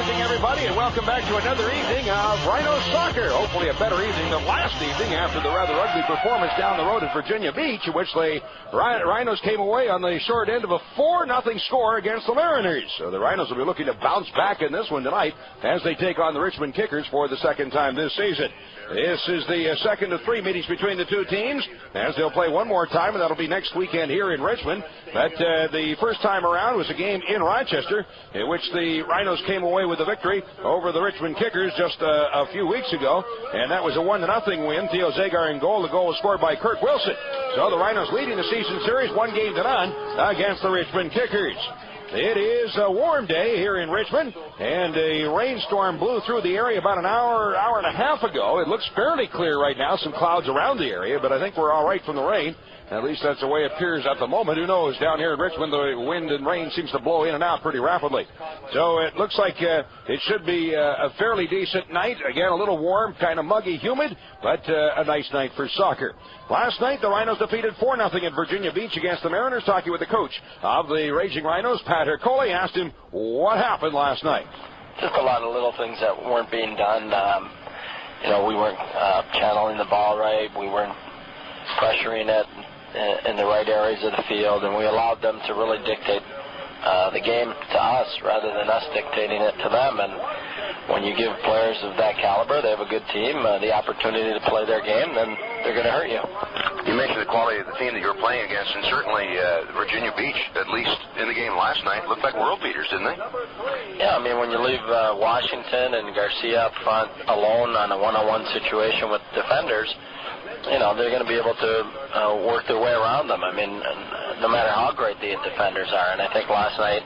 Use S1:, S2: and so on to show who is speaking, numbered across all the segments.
S1: evening, everybody, and welcome back to another evening of Rhino Soccer. Hopefully a better evening than last evening after the rather ugly performance down the road at Virginia Beach, in which the Rhinos came away on the short end of a 4-0 score against the Mariners. So the Rhinos will be looking to bounce back in this one tonight as they take on the Richmond Kickers for the second time this season. This is the second of three meetings between the two teams, as they'll play one more time, and that'll be next weekend here in Richmond. But the first time around was a game in Rochester, in which the Rhinos came away with the victory over the Richmond Kickers just a few weeks ago, and that was a 1-0 win. Theo Zagar in goal. The goal was scored by Kirk Wilson. So the Rhinos leading the season series 1-0 against the Richmond Kickers. It is a warm day here in Richmond, and a rainstorm blew through the area about an hour and a half ago. It looks fairly clear right now, some clouds around the area, but I think we're all right from the rain. At least that's the way it appears at the moment. Who knows? Down here in Richmond, the wind and rain seems to blow in and out pretty rapidly. So it looks like it should be a fairly decent night. Again, a little warm, kind of muggy, humid, but a nice night for soccer. Last night, the Rhinos defeated 4-0 at Virginia Beach against the Mariners. Talking with the coach of the Raging Rhinos, Pat Hercole, asked him what happened last night.
S2: Just a lot of little things that weren't being done. We weren't channeling the ball right. We weren't pressuring it in the right areas of the field, and we allowed them to really dictate the game to us rather than us dictating it to them. And when you give players of that caliber, they have a good team, the opportunity to play their game, then they're going to hurt you.
S3: You mentioned the quality of the team that you were playing against, and certainly Virginia Beach, at least in the game last night, looked like world beaters, didn't they?
S2: Yeah, I mean, when you leave Washington and Garcia up front alone on a one-on-one situation with defenders, they're going to be able to work their way around them. I mean, no matter how great the defenders are. And I think last night,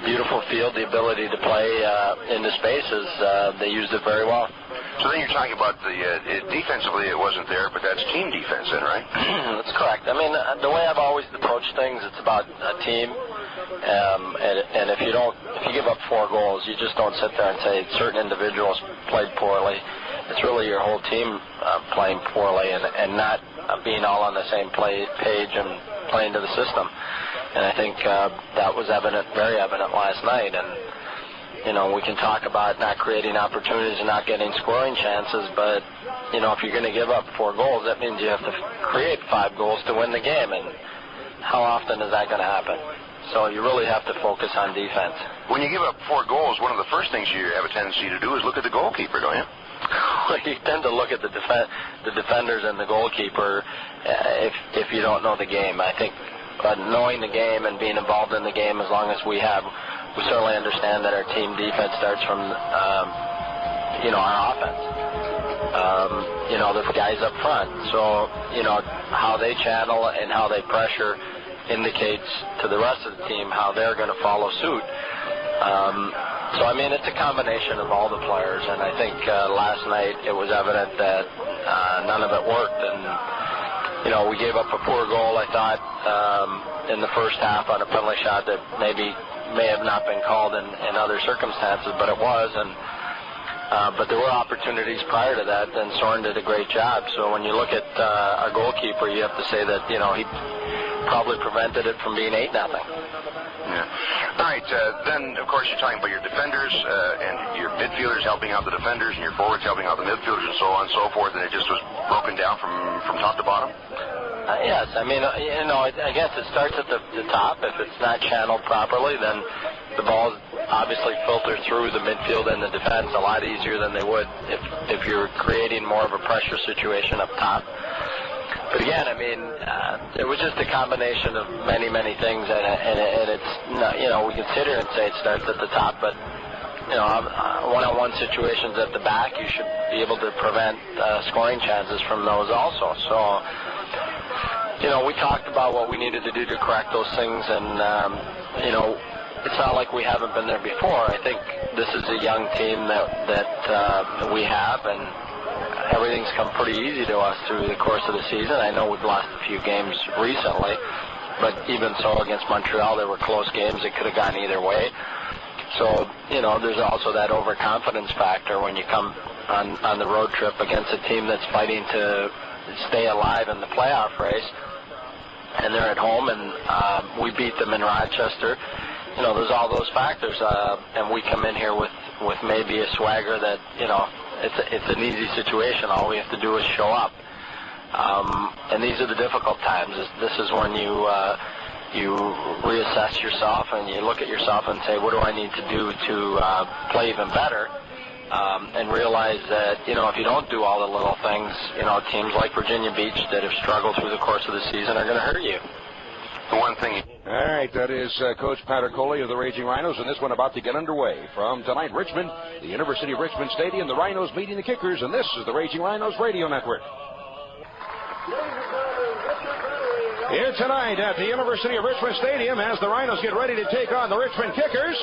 S2: beautiful field, the ability to play into spaces, they used it very well.
S3: So then you're talking about the defensively it wasn't there, but that's team defense then, right?
S2: That's correct. I mean, the way I've always approached things, it's about a team. And if you give up 4 goals, you just don't sit there and say certain individuals played poorly. It's really your whole team playing poorly and not being all on the same page and playing to the system. And I think that was very evident last night. And, we can talk about not creating opportunities and not getting scoring chances, but, if you're going to give up 4 goals, that means you have to create 5 goals to win the game. And how often is that going to happen? So you really have to focus on defense.
S3: When you give up 4 goals, one of the first things you have a tendency to do is look at the goalkeeper, don't you?
S2: You tend to look at the defenders and the goalkeeper if you don't know the game. I think knowing the game and being involved in the game as long as we have, we certainly understand that our team defense starts from, our offense. The guys up front. So, how they channel and how they pressure indicates to the rest of the team how they're going to follow suit. So, I mean, it's a combination of all the players, and I think last night it was evident that none of it worked. And, we gave up a poor goal, I thought, in the first half on a penalty shot that may have not been called in other circumstances, but it was. But there were opportunities prior to that, and Soren did a great job. So when you look at our goalkeeper, you have to say that, he probably prevented it from being 8-0.
S3: Yeah. All right, then, of course, you're talking about your defenders and your midfielders helping out the defenders and your forwards helping out the midfielders and so on and so forth, and it just was broken down from top to bottom?
S2: Yes. I mean, I guess it starts at the top. If it's not channeled properly, then the balls obviously filter through the midfield and the defense a lot easier than they would if you're creating more of a pressure situation up top. But again, I mean, it was just a combination of many, many things, and it's not, we can sit here and say it starts at the top, but one-on-one situations at the back, you should be able to prevent scoring chances from those also. So, we talked about what we needed to do to correct those things, and it's not like we haven't been there before. I think this is a young team that we have, and everything's come pretty easy to us through the course of the season. I know we've lost a few games recently, but even so against Montreal, there were close games. It could have gone either way. So, there's also that overconfidence factor when you come on the road trip against a team that's fighting to stay alive in the playoff race. And they're at home, and we beat them in Rochester. there's all those factors, and we come in here with maybe a swagger that, it's an easy situation. All we have to do is show up. And these are the difficult times. This is when you reassess yourself and you look at yourself and say, what do I need to do to play even better? And realize that, if you don't do all the little things, teams like Virginia Beach that have struggled through the course of the season are going to hurt you.
S3: The one thing.
S1: All right, that is Coach Pat Coley of the Raging Rhinos, and this one about to get underway. From tonight, Richmond, the University of Richmond Stadium, the Rhinos meeting the Kickers, and this is the Raging Rhinos Radio Network. Here tonight at the University of Richmond Stadium as the Rhinos get ready to take on the Richmond Kickers.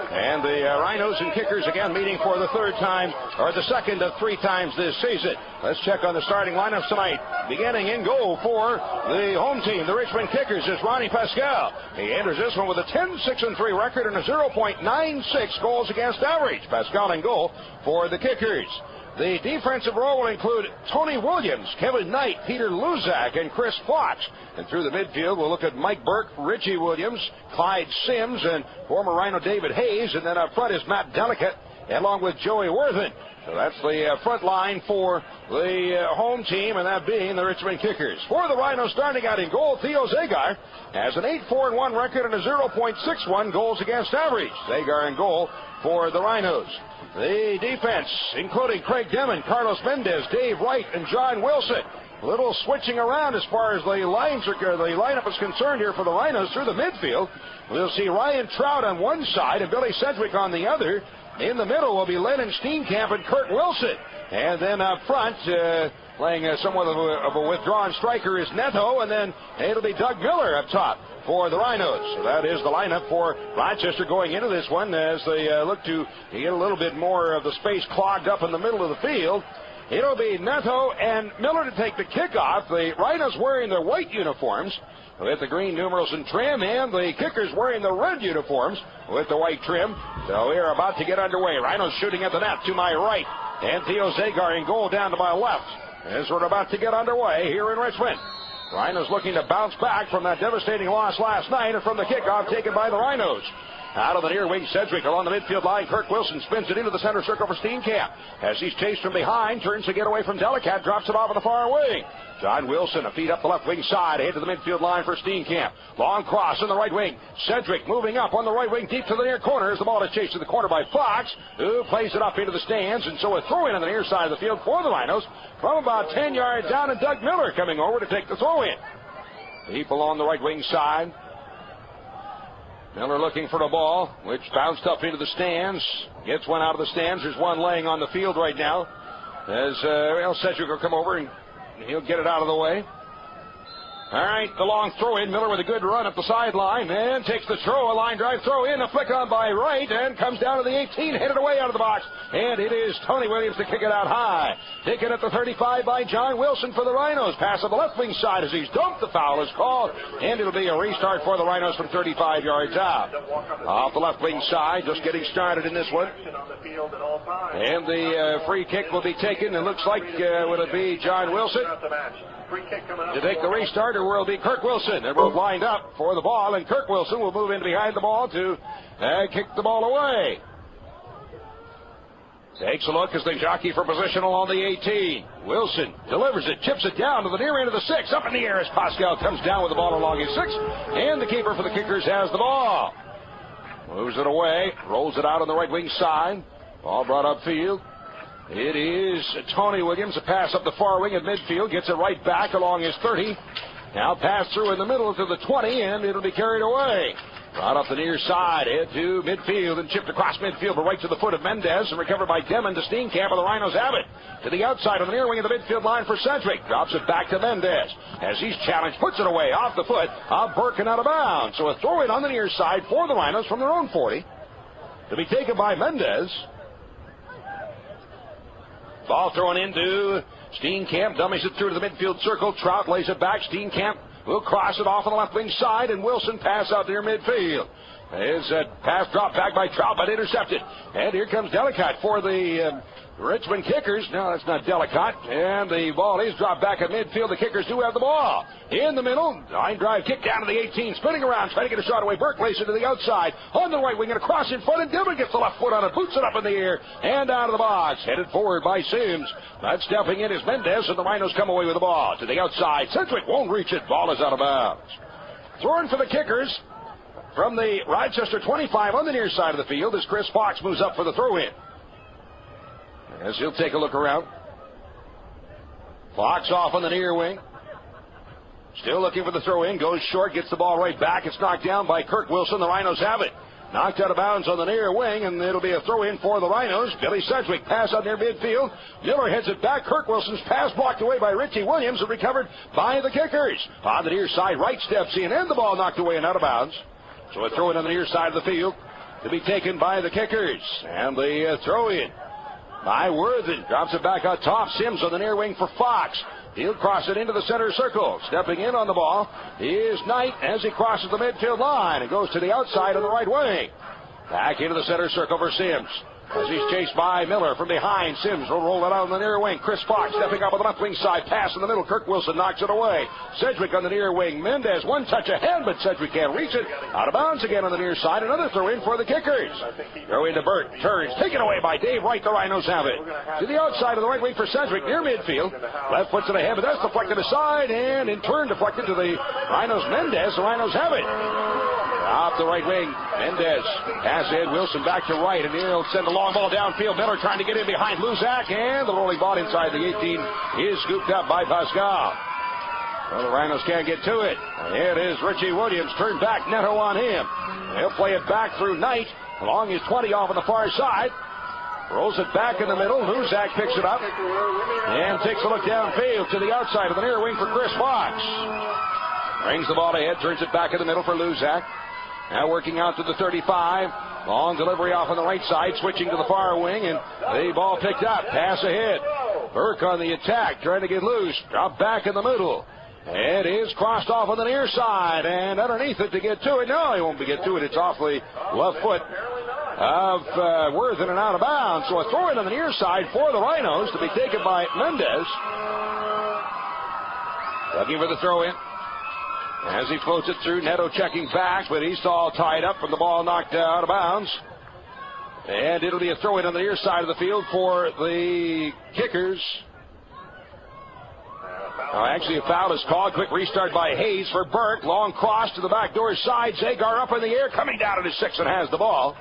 S1: And the Rhinos and Kickers again meeting for the third time, or the second of 3 times this season. Let's check on the starting lineups tonight. Beginning in goal for the home team, the Richmond Kickers, is Ronnie Pascal. He enters this one with a 10-6-3 record and a 0.96 goals against average. Pascal in goal for the Kickers. The defensive role will include Tony Williams, Kevin Knight, Peter Luzak, and Chris Fox. And through the midfield, we'll look at Mike Burke, Richie Williams, Clyde Sims, and former Rhino David Hayes. And then up front is Matt Delicate, along with Joey Worthen. So that's the front line for the home team, and that being the Richmond Kickers. For the Rhinos, starting out in goal, Theo Zagar has an 8-4-1 record and a 0.61 goals against average. Zagar in goal for the Rhinos. The defense, including Craig Demon, Carlos Mendez, Dave Wright, and John Wilson. A little switching around as far as the lineup is concerned here for the Rhinos through the midfield. We'll see Ryan Trout on one side and Billy Sedgwick on the other. In the middle will be Lennon Steenkamp and Kurt Wilson. And then up front, playing somewhat of a withdrawn striker, is Neto, and then it'll be Doug Miller up top for the Rhinos. So that is the lineup for Rochester going into this one as they look to get a little bit more of the space clogged up in the middle of the field. It'll be Neto and Miller to take the kickoff. The Rhinos wearing their white uniforms with the green numerals and trim, and the Kickers wearing the red uniforms with the white trim. So we are about to get underway. Rhinos shooting at the net to my right, and Theo Zagar in goal down to my left as we're about to get underway here in Richmond. Rhinos looking to bounce back from that devastating loss last night and from the kickoff taken by the Rhinos. Out of the near wing, Sedgwick along the midfield line. Kirk Wilson spins it into the center circle for Steenkamp. As he's chased from behind, turns to get away from Delicat, drops it off on the far wing. John Wilson, a feed up the left wing side, ahead to the midfield line for Steenkamp. Long cross in the right wing. Sedgwick moving up on the right wing, deep to the near corner as the ball is chased to the corner by Fox, who plays it up into the stands. And so a throw-in on the near side of the field for the Rhinos from about 10 yards down, and Doug Miller coming over to take the throw-in. People on the right wing side. Miller looking for the ball, which bounced up into the stands. Gets one out of the stands. There's one laying on the field right now. As Sedgwick will come over and he'll get it out of the way. All right, the long throw in. Miller with a good run up the sideline and takes the throw, a line drive throw in, a flick on by Wright, and comes down to the 18, headed away out of the box. And it is Tony Williams to kick it out high. Taken at the 35 by John Wilson for the Rhinos. Pass on the left wing side as he's dumped. The foul is called, and it'll be a restart for the Rhinos from 35 yards out. Off the left wing side, just getting started in this one. And the free kick will be taken. It looks like, will it be John Wilson to take the restart, or will it be Kirk Wilson? They're both lined up for the ball, and Kirk Wilson will move in behind the ball to kick the ball away. Takes a look as they jockey for position along the 18. Wilson delivers it, chips it down to the near end of the 6. Up in the air as Pascal comes down with the ball along his 6. And the keeper for the Kickers has the ball. Moves it away, rolls it out on the right wing side. Ball brought upfield. It is Tony Williams, a pass up the far wing at midfield, gets it right back along his 30. Now pass through in the middle to the 20, and it'll be carried away. Brought up the near side, head to midfield, and chipped across midfield, but right to the foot of Mendez, and recovered by Demon to Steenkamp, and the Rhinos have it. To the outside on the near wing of the midfield line for Sedgwick. Drops it back to Mendez. As he's challenged, puts it away off the foot of Burke and out of bounds. So a throw-in on the near side for the Rhinos from their own 40. To be taken by Mendez. Ball thrown into Steenkamp, dummies it through to the midfield circle. Trout lays it back. Steenkamp will cross it off on the left wing side, and Wilson pass out near midfield. His pass dropped back by Trout, but intercepted. And here comes Delicott for the Richmond Kickers. No, that's not Delicott. And the ball is dropped back at midfield. The Kickers do have the ball. In the middle, line drive kick down to the 18. Spinning around, trying to get a shot away. Burke plays it to the outside. On the right wing and across in front. And Dillon gets the left foot on it. Boots it up in the air. And out of the box. Headed forward by Sims. But stepping in is Mendez. And the Rhinos come away with the ball. To the outside. Sedgwick won't reach it. Ball is out of bounds. Throwing for the Kickers from the Rochester 25 on the near side of the field as Chris Fox moves up for the throw-in. As he'll take a look around. Fox off on the near wing. Still looking for the throw-in. Goes short, gets the ball right back. It's knocked down by Kirk Wilson. The Rhinos have it. Knocked out of bounds on the near wing, and it'll be a throw-in for the Rhinos. Billy Sedgwick pass out near midfield. Miller heads it back. Kirk Wilson's pass blocked away by Richie Williams and recovered by the Kickers. On the near side, Wright steps in, and the ball knocked away and out of bounds. So a throw-in on the near side of the field to be taken by the Kickers. And the throw-in by Worthen. Drops it back out top. Sims on the near wing for Fox. He'll cross it into the center circle. Stepping in on the ball is Knight as he crosses the midfield line and goes to the outside of the right wing. Back into the center circle for Sims. As he's chased by Miller from behind, Sims will roll it out on the near wing. Chris Fox stepping up on the left wing side. Pass in the middle. Kirk Wilson knocks it away. Sedgwick on the near wing. Mendez one touch ahead, but Sedgwick can't reach it. Out of bounds again on the near side. Another throw in for the Kickers. Throw into Burt. Turns. Taken away by Dave Wright. The Rhinos have it. To the outside of the right wing for Sedgwick near midfield. Left foot's it ahead, but that's deflected aside and in turn deflected to the Rhinos. Mendez. The Rhinos have it. Off the right wing, Mendez. Pass in, Wilson back to right, and he'll send the long ball downfield. Miller trying to get in behind Luzak, and the rolling ball inside the 18 is scooped up by Pascal. Well, the Rhinos can't get to it. It is Richie Williams, turned back, Neto on him. He'll play it back through Knight, along his 20 off on the far side. Rolls it back in the middle. Luzak picks it up and takes a look downfield to the outside of the near wing for Chris Fox. Brings the ball ahead, turns it back in the middle for Luzak. Now working out to the 35. Long delivery off on the right side, switching to the far wing, and the ball picked up. Pass ahead. Burke on the attack, trying to get loose. Drop back in the middle. It is crossed off on the near side, and underneath it to get to it. No, he won't get to it. It's off the left foot of Worthen and out of bounds. So a throw in on the near side for the Rhinos to be taken by Mendez. Looking for the throw in. As he floats it through, Neto checking back, but he's all tied up from the ball knocked out of bounds. And it'll be a throw-in on the near side of the field for the Kickers. Actually, a foul is called. Quick restart by Hayes for Burke. Long cross to the backdoor side. Zagar up in the air, coming down at his 6 and has the ball.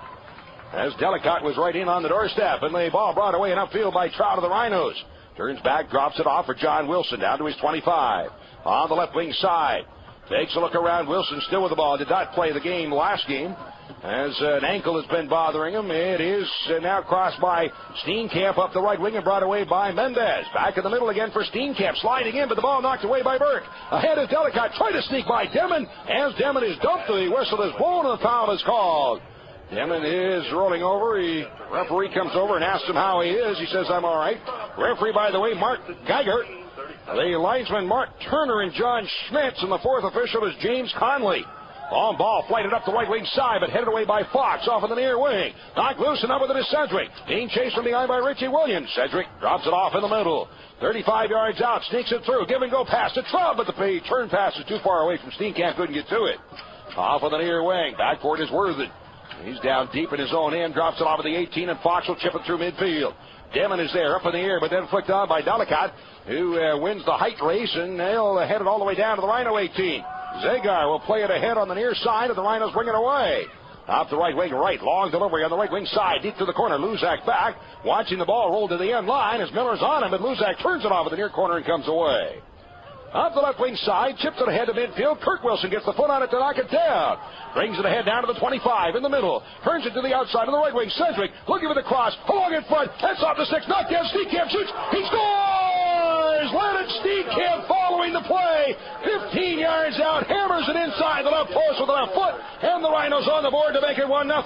S1: As Delicott was right in on the doorstep, and the ball brought away in upfield by Trout of the Rhinos. Turns back, drops it off for John Wilson, down to his 25. On the left wing side. Takes a look around. Wilson still with the ball. Did not play the game last game as an ankle has been bothering him. It is now crossed by Steenkamp up the right wing and brought away by Mendez. Back in the middle again for Steenkamp. Sliding in, but the ball knocked away by Burke. Ahead is Delicott. Trying to sneak by Demon. As Demon is dumped, the whistle is blown and the foul is called. Demon is rolling over. Referee comes over and asks him how he is. He says, I'm all right. Referee, by the way, Mark Geiger. The linesman, Mark Turner and John Schmitz, and the fourth official is James Conley. Long ball flighted up the right wing side, but headed away by Fox off of the near wing. Knocked loose and up with it is Sedgwick. Being chased from behind by Richie Williams. Sedgwick drops it off in the middle. 35 yards out, sneaks it through. Give and go pass to Trout, but the turn pass is too far away from Steenkamp. Couldn't get to it. Off on the near wing. Back for it is Worthen. He's down deep in his own end. Drops it off of the 18, and Fox will chip it through midfield. Demon is there, up in the air, but then flicked on by Delicott, who wins the height race, and they'll head it all the way down to the Rhino 18. Zagar will play it ahead on the near side, and the Rhinos bring it away. Off the right wing, right, long delivery on the right wing side, deep to the corner. Luzak back, watching the ball roll to the end line as Miller's on him, but Luzak turns it off at the near corner and comes away. Off the left wing side, chips it ahead to midfield. Kirk Wilson gets the foot on it to knock it down. Brings it ahead down to the 25 in the middle. Turns it to the outside of the right wing. Sedgwick looking for the cross. Along in front. Heads off the 6. Knocked down. Steenkamp shoots. He scores! Leonard Steenkamp following the play. 15 yards out. Hammers it inside the left post with the left foot. And the Rhinos on the board to make it 1-0.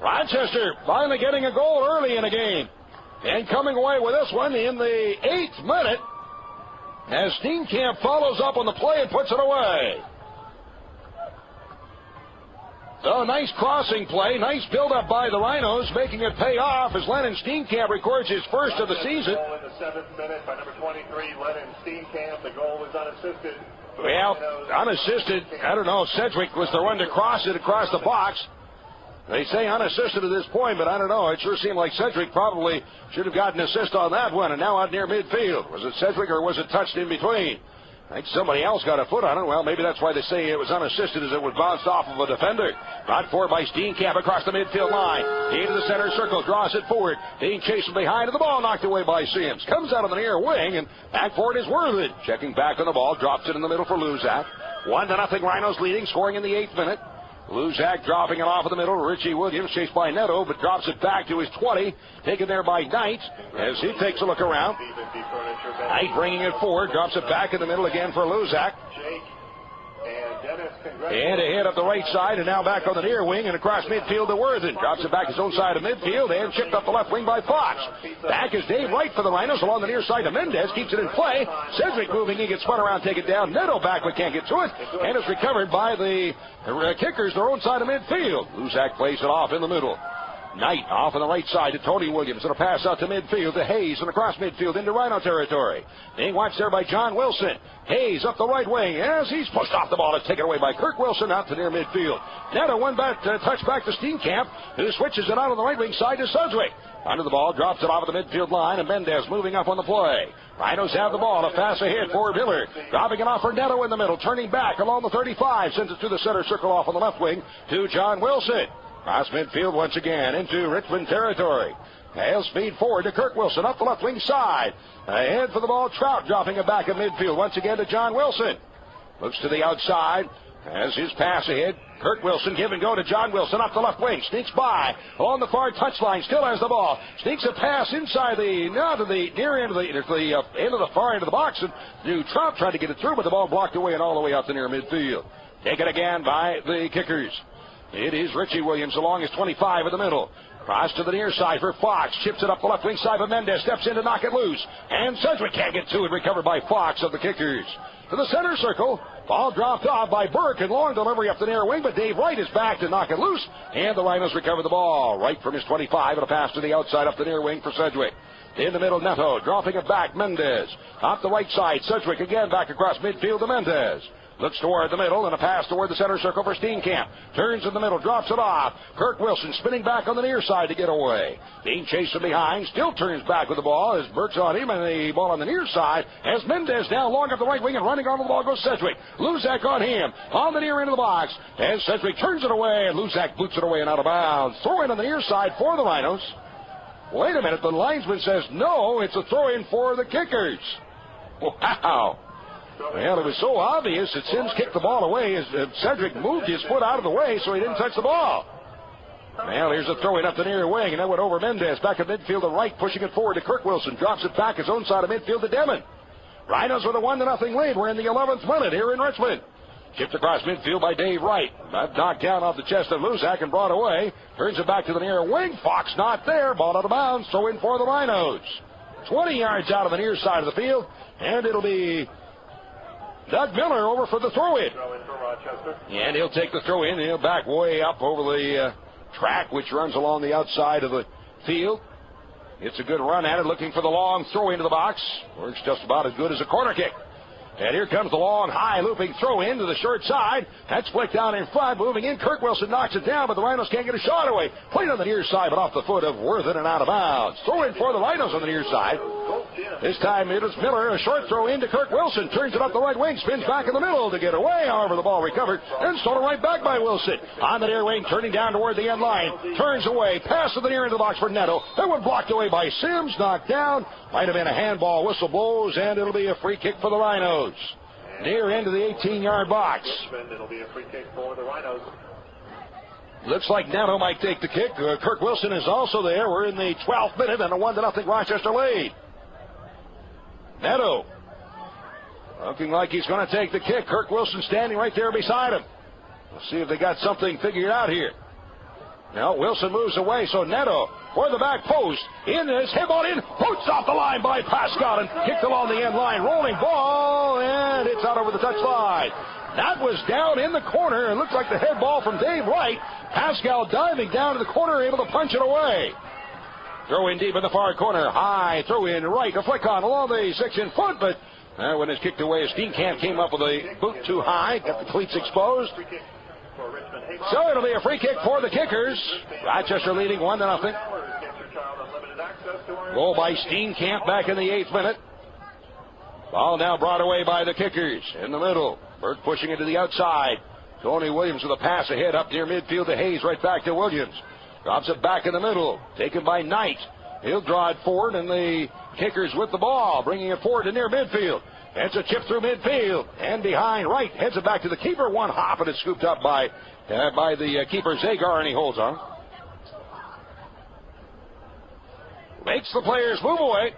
S1: Rochester finally getting a goal early in the game. And coming away with this one in the 8th minute. As Steenkamp follows up on the play and puts it away. So nice crossing play, nice build-up by the Rhinos, making it pay off as Lennon Steenkamp records his first of the season.
S4: Goal in the 7th minute by number 23, Lennon Steenkamp. The goal was unassisted.
S1: Well, unassisted, I don't know if Sedgwick was the one to cross it across the box. They say unassisted at this point, but I don't know. It sure seemed like Sedgwick probably should have gotten an assist on that one, and now out near midfield. Was it Sedgwick or was it touched in between? I think somebody else got a foot on it. Well, maybe that's why they say it was unassisted, as it was bounced off of a defender. Brought forward by Steenkamp across the midfield line. Into the center circle, draws it forward. Being chased from behind, and the ball knocked away by Sims. Comes out of the near wing, and back forward is Worthen. Checking back on the ball, drops it in the middle for Luzak. 1-0 Rhinos leading, scoring in the 8th minute. Luzak dropping it off in the middle. Richie Williams chased by Neto, but drops it back to his 20. Taken there by Knight as he takes a look around. Knight bringing it forward, drops it back in the middle again for Luzak. And ahead up the right side, and now back on the near wing and across midfield to Worthen. Drops it back his own side of midfield and chipped up the left wing by Fox. Back is Dave Wright for the Rhinos along the near side to Mendez. Keeps it in play. Sedgwick moving, he gets spun around, take it down. Neto back but can't get to it. And it's recovered by the kickers, their own side of midfield. Luzak plays it off in the middle. Knight off on the right side to Tony Williams. And a pass out to midfield to Hayes and across midfield into Rhino territory. Being watched there by John Wilson. Hayes up the right wing as he's pushed off the ball. It's taken away by Kirk Wilson out to near midfield. Neto one back touch back to Steenkamp, who switches it out on the right wing side to Sedgwick. Under the ball, drops it off of the midfield line, and Mendez moving up on the play. Rhinos have the ball. A pass ahead for Miller. Dropping it off for Neto in the middle. Turning back along the 35. Sends it to the center circle off on the left wing to John Wilson. Cross midfield once again into Richmond territory. Hale speed forward to Kirk Wilson up the left wing side. Ahead for the ball, Trout dropping it back in midfield once again to John Wilson. Looks to the outside. Has his pass ahead. Kirk Wilson give and go to John Wilson up the left wing. Sneaks by along the far touchline. Still has the ball. Sneaks a pass inside the near end of the far end of the box. And new Trout tried to get it through, but the ball blocked away and all the way out to near midfield. Taken again by the kickers. It is Richie Williams along his 25 in the middle. Cross to the near side for Fox. Chips it up the left wing side, but Mendez steps in to knock it loose. And Sedgwick can't get to it. Recovered by Fox of the kickers. To the center circle. Ball dropped off by Burke and long delivery up the near wing, but Dave Wright is back to knock it loose. And the Rhinos recover the ball. Right from his 25 and a pass to the outside up the near wing for Sedgwick. In the middle, Neto dropping it back. Mendez. Off the right side. Sedgwick again back across midfield to Mendez. Looks toward the middle and a pass toward the center circle for Steenkamp. Turns in the middle, drops it off. Kirk Wilson spinning back on the near side to get away. Being chased from behind, still turns back with the ball as Burke's on him and the ball on the near side. As Mendez down long up the right wing and running onto the ball goes Sedgwick. Luzak on him on the near end of the box. As Sedgwick turns it away and Luzak boots it away and out of bounds. Throw in on the near side for the Rhinos. Wait a minute, the linesman says no, it's a throw in for the kickers. Wow. Well, it was so obvious that Sims kicked the ball away as Sedgwick moved his foot out of the way so he didn't touch the ball. Well, here's a throw in up the near wing, and that went over Mendez. Back at midfield to Wright, pushing it forward to Kirk Wilson. Drops it back his own side of midfield to Demon. Rhinos with a 1-0 lead. We're in the 11th minute here in Richmond. Chipped across midfield by Dave Wright. Knocked down off the chest of Luzak and brought away. Turns it back to the near wing. Fox not there. Ball out of bounds. Throw in for the Rhinos. 20 yards out of the near side of the field, and it'll be Doug Miller over for the throw-in. And he'll take the throw-in. He'll back way up over the track, which runs along the outside of the field. It's a good run at it, looking for the long throw into the box. Works just about as good as a corner kick. And here comes the long, high, looping throw in to the short side. That's flicked down in front, moving in. Kirk Wilson knocks it down, but the Rhinos can't get a shot away. Played on the near side, but off the foot of Worthen and out of bounds. Throw in for the Rhinos on the near side. This time it is Miller, a short throw in to Kirk Wilson. Turns it up the right wing, spins back in the middle to get away. However, the ball recovered and stolen right back by Wilson. On the near wing, turning down toward the end line. Turns away, pass to the near end of the box for Neto. That one blocked away by Sims, knocked down. Might have been a handball. Whistle blows, and it'll be a free kick for the Rhinos. Near end of the 18-yard box.
S4: It'll be a free kick for the Rhinos.
S1: Looks like Neto might take the kick. Kirk Wilson is also there. We're in the 12th minute and a 1-0 Rochester lead. Neto looking like he's going to take the kick. Kirk Wilson standing right there beside him. We'll see if they got something figured out here. Now Wilson moves away, so Neto for the back post. In this, hit ball in, boots off the line by Pascal and kicked along the end line. Rolling ball, and it's out over the touchline. That was down in the corner. It looked like the head ball from Dave Wright. Pascal diving down to the corner, able to punch it away. Throw in deep in the far corner. High throw in right. A flick on along the 6-inch foot, but when it's kicked away, Steenkamp came up with a boot too high. Got the cleats exposed. So it'll be a free kick for the Kickers. Rochester leading 1-0. Goal by Steenkamp back in the 8th minute. Ball now brought away by the Kickers in the middle. Burke pushing it to the outside. Tony Williams with a pass ahead up near midfield to Hayes, right back to Williams. Drops it back in the middle. Taken by Knight. He'll draw it forward, and the Kickers with the ball, bringing it forward to near midfield. It's a chip through midfield. And behind right, heads it back to the keeper. One hop, and it's scooped up by the keeper, Zagar, and he holds on. Makes the players move away.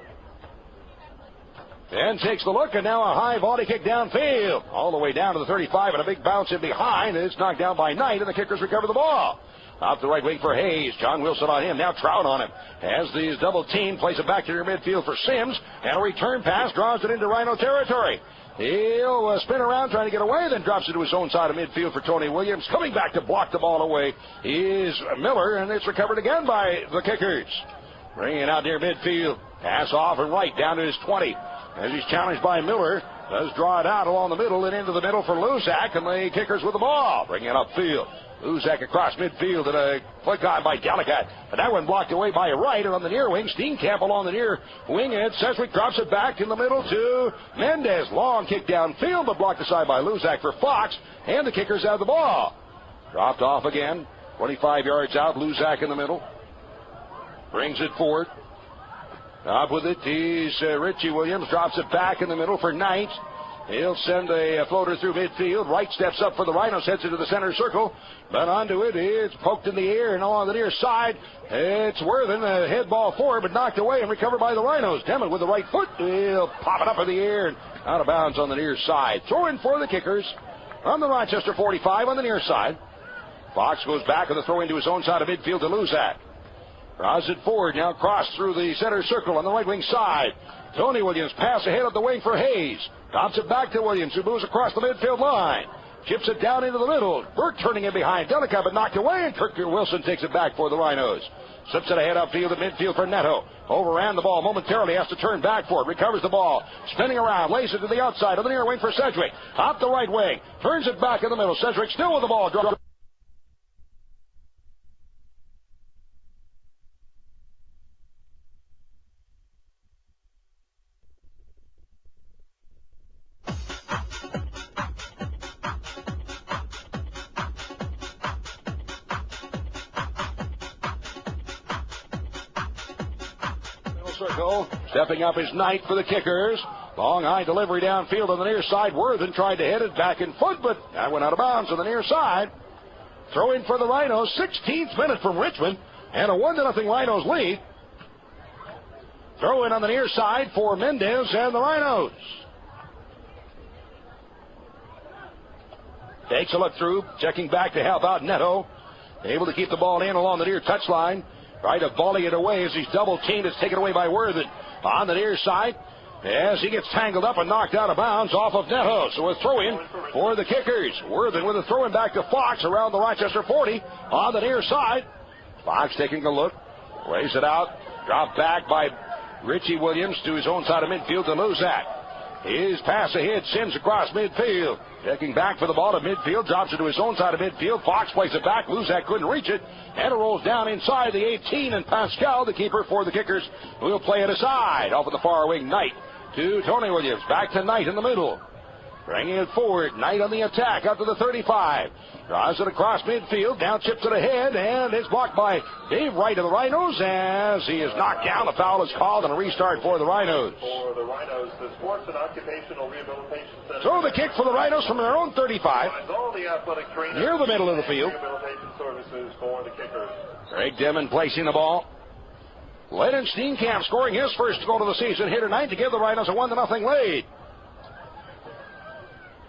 S1: And takes the look, and now a high volley kick downfield. All the way down to the 35, and a big bounce in behind. And it's knocked down by Knight, and the Kickers recover the ball. Out the right wing for Hayes. John Wilson on him. Now Trout on him. As these double team, plays it back to your midfield for Sims. And a return pass draws it into Rhino territory. He'll spin around trying to get away, then drops it to his own side of midfield for Tony Williams. Coming back to block the ball away is Miller, and it's recovered again by the Kickers. Bringing it out near midfield. Pass off and right down to his 20. As he's challenged by Miller. Does draw it out along the middle and into the middle for Luzak, and the Kickers with the ball. Bringing it upfield. Luzak across midfield and a flick on by Delicate. And that one blocked away by Wright, and on the near wing, Steenkamp along the near wing, and Sedgwick drops it back in the middle to Mendez. Long kick downfield, but blocked aside by Luzak for Fox, and the Kickers have the ball. Dropped off again, 25 yards out, Luzak in the middle. Brings it forward. Up with it, he's Richie Williams, drops it back in the middle for Knight. He'll send a floater through midfield. Wright steps up for the Rhinos, heads into the center circle. But onto it, it's poked in the air and along the near side. It's Worthen, a head ball forward, but knocked away and recovered by the Rhinos. Demon with the right foot. He'll pop it up in the air and out of bounds on the near side. Throw in for the Kickers on the Rochester 45 on the near side. Fox goes back with a throw into his own side of midfield to Luzak. Draws it forward, now cross through the center circle on the right wing side. Tony Williams pass ahead of the wing for Hayes. Drops it back to Williams, who moves across the midfield line. Chips it down into the middle. Burke turning in behind. Delicate, but knocked away, and Kirk Wilson takes it back for the Rhinos. Slips it ahead upfield to midfield for Neto. Overran the ball momentarily, has to turn back for it. Recovers the ball. Spinning around, lays it to the outside of the near wing for Sedgwick. Up the right wing. Turns it back in the middle. Sedgwick still with the ball. Circle. Stepping up is Knight for the Kickers. Long high delivery downfield on the near side. Worthen tried to hit it back in foot, but that went out of bounds on the near side. Throw in for the Rhinos. 16th minute from Richmond, and a 1-0 Rhinos lead. Throw in on the near side for Mendez and the Rhinos. Takes a look through, checking back to help out Neto. Able to keep the ball in along the near touchline. Try to volley it away as he's double teamed. It's taken away by Worthen on the near side as he gets tangled up and knocked out of bounds off of Neto. So a throw in for the Kickers. Worthen with a throw in back to Fox around the Rochester 40 on the near side. Fox taking a look, lays it out, dropped back by Richie Williams to his own side of midfield to Luzak. His pass ahead, Sims across midfield. Checking back for the ball to midfield, drops it to his own side of midfield. Fox plays it back. Luzak couldn't reach it. And it rolls down inside the 18. And Pascal, the keeper for the Kickers, will play it aside. Off of the far wing, Knight to Tony Williams. Back to Knight in the middle. Bringing it forward. Knight on the attack up to the 35. Draws it across midfield. Down chips it ahead. And it's blocked by Dave Wright of the Rhinos as he is knocked down. The foul is called and a restart for the Rhinos.
S4: For the Rhinos, the Sports and Occupational Rehabilitation Center.
S1: So the kick for the Rhinos from their own 35.
S4: All the athletic training
S1: near the middle of the field.
S4: Rehabilitation services for the Kickers.
S1: Greg Demon placing the ball. Lennon Steenkamp scoring his first goal of the season here tonight to give the Rhinos a 1-0 lead.